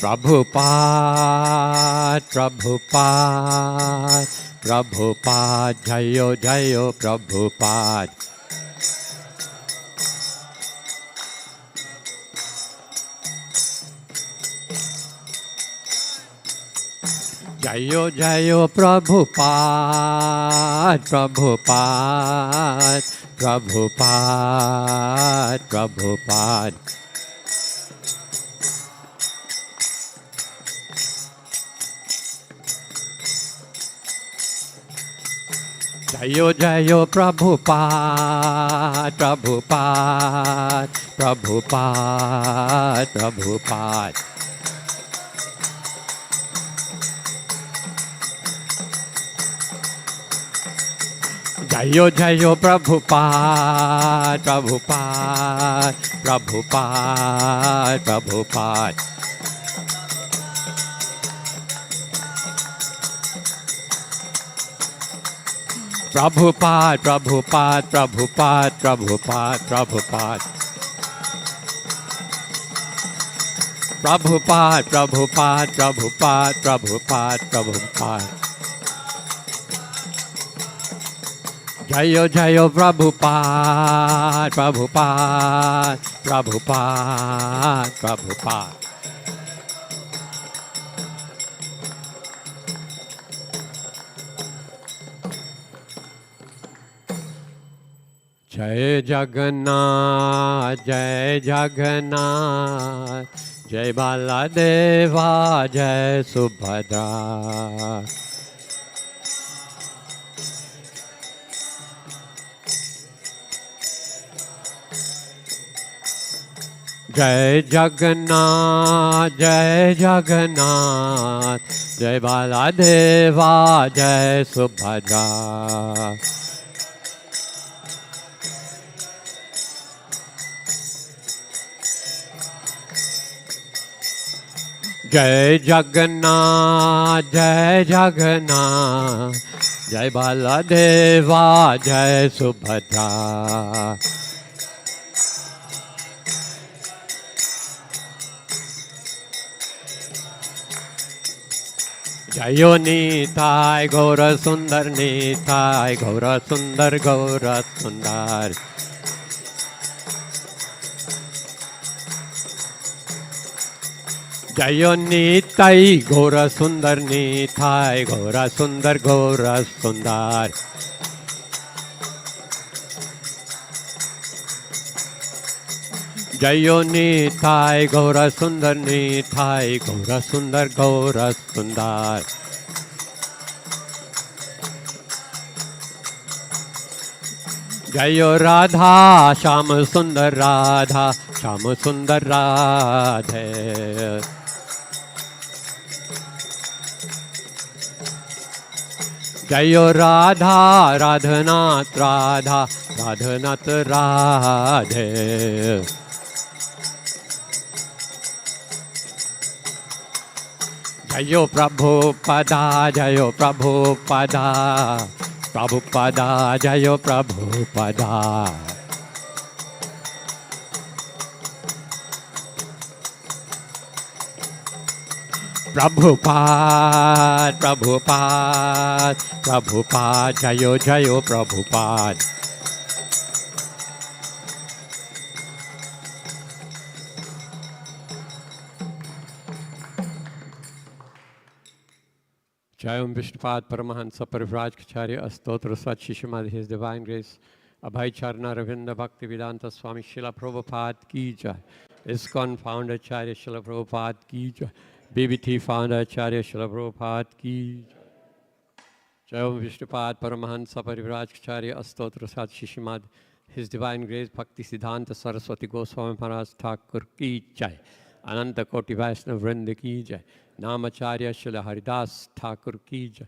Prabhupada, Prabhupada, Prabhupada, Jayo Jayo Prabhupada. Jayo Jayo Prabhupada, Prabhupada, Prabhupada, Prabhupada. Jayo Jayo Prabhupada, Prabhupada, Prabhupada, Prabhupada. Jayo Jayo Prabhupada, Prabhupada, Prabhupada, Prabhupada. Prabhupada, Prabhupada, Prabhupada, Prabhupada, Prabhupada. Prabhupada, Prabhupada, Prabhupada, Prabhupada, Prabhupada. Jayo Jayo Prabhupada, Prabhupada, Prabhupada, Prabhupada. Jai Jagannath, Jai Jagannath, Jai Baladeva, Jai Subhadra. Jai Jagannath, Jai Jagannath, Jai Baladeva, Jai Subhadra. Jai Jagannath, Jai Jagannath, Jai Baladeva, Jai Subhadra. Jayo Nitai, Gaura Sundar Nitai, Gaura Sundar, Gaura Sundar. Jayo Nitai, Gaura Sundar Nitai, Gaura Sundar, Gaura Sundar. Jayo Nitai, Gaura Sundar Nitai, Gaura Sundar, Gaura Sundar. Jayo Radha, Sham Sundar Radha, Sham Sundar Radhe. Jayo Radha, Radhanath Radha, Radhanath Radhe. Jayo Prabhupada, Jayo Prabhupada, Prabhupada, Jayo Prabhupada. Prabhupada, Prabhupada, Prabhupada, Jayo Jayo Prabhupada. Jayam Vishnupad Paramahansa Parivrajkacharya Astotra Sat Shishimad, His Divine Grace Abhay Charana Ravinda Bhakti Vedanta Swami Srila Prabhupada Ki Jai. ISKCON Founder Acharya Srila Prabhupada Ki Jai. BBT Founder Acharya Srila Prabhupada Ki Jai. Jayam Vishnupad Paramahansa Parivrajkacharya Astotra Sat Shishimad, His Divine Grace Bhakti Siddhanta Saraswati Goswami Maharaj Thakur Ki Jai. Ananta Koti Vaishnav Vrinda Ki Jai. Namacharya Srila Haridas Thakur Ki Jai.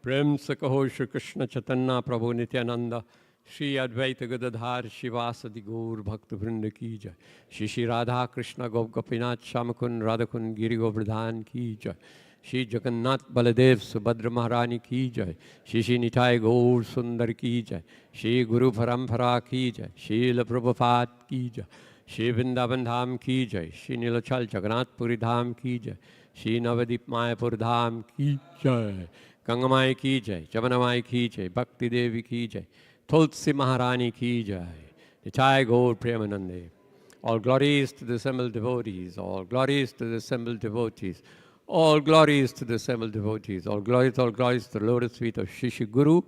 Prem se kaho Shri Krishna Chaitanya Prabhu Nityananda, Shri Advaita Gadadhar Shivasadi Gaur Bhakta Vrinda Ki Jai. Shri Shri Radha Krishna Gop Gopinath Shamakun Radhakun Giri Govardhan Ki Jai. Shri Jagannath Baladev Subhadra Maharani Ki Jai. Shri Shri Nitai Gaur Sundar Ki Jai. Shri Guru Parampara Ki Jai. Shri La Prabhupada Ki Jai. Shri Vrindavan Dham Ki Jai. Shri Nilachal Jagannath Puri Dham Ki Jai. Shri Navadip Mayapur Dham Ki Jai. Gangamai Ki Jai. Jamunamai Ki Jai. Bhakti Devi Ki Jai. Tulsi Maharani Ki Jai. Nitai Gaur Premanande. All glories to the assembled devotees. All glories to the assembled devotees. All glories to the assembled devotees. All glories to the lotus feet of Shri Shri Guru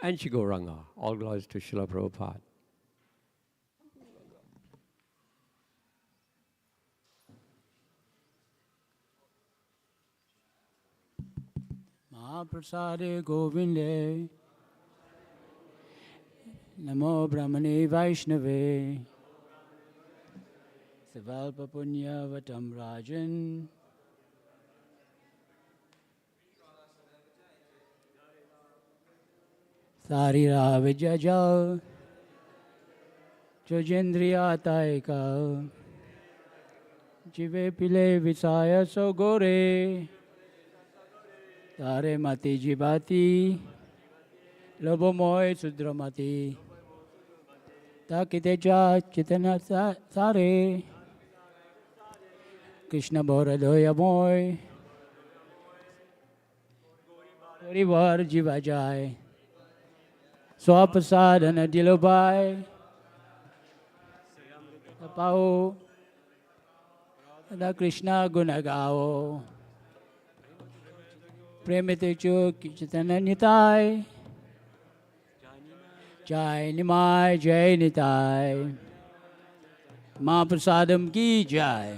and Shri Gauranga. All glories to Srila Prabhupada. Mahaprasade Govinde Namo Brahmane Vaishnave Savalpa Punya Vatam Rajan Sarira Vijajal Jojendriya Taika Jive Pile Visaya Sogore Tare Mati Jibati Lobomoy Sudramati Takiteja Chitana Sare Krishna Boradoya Moy Parivar Jivajai Swapasadana Dilobai Tapao Da Krishna Gunagao Premite Chuk Chitana Nitai Jai Nimai Jai Nitai Mahaprasadam Ki Jai.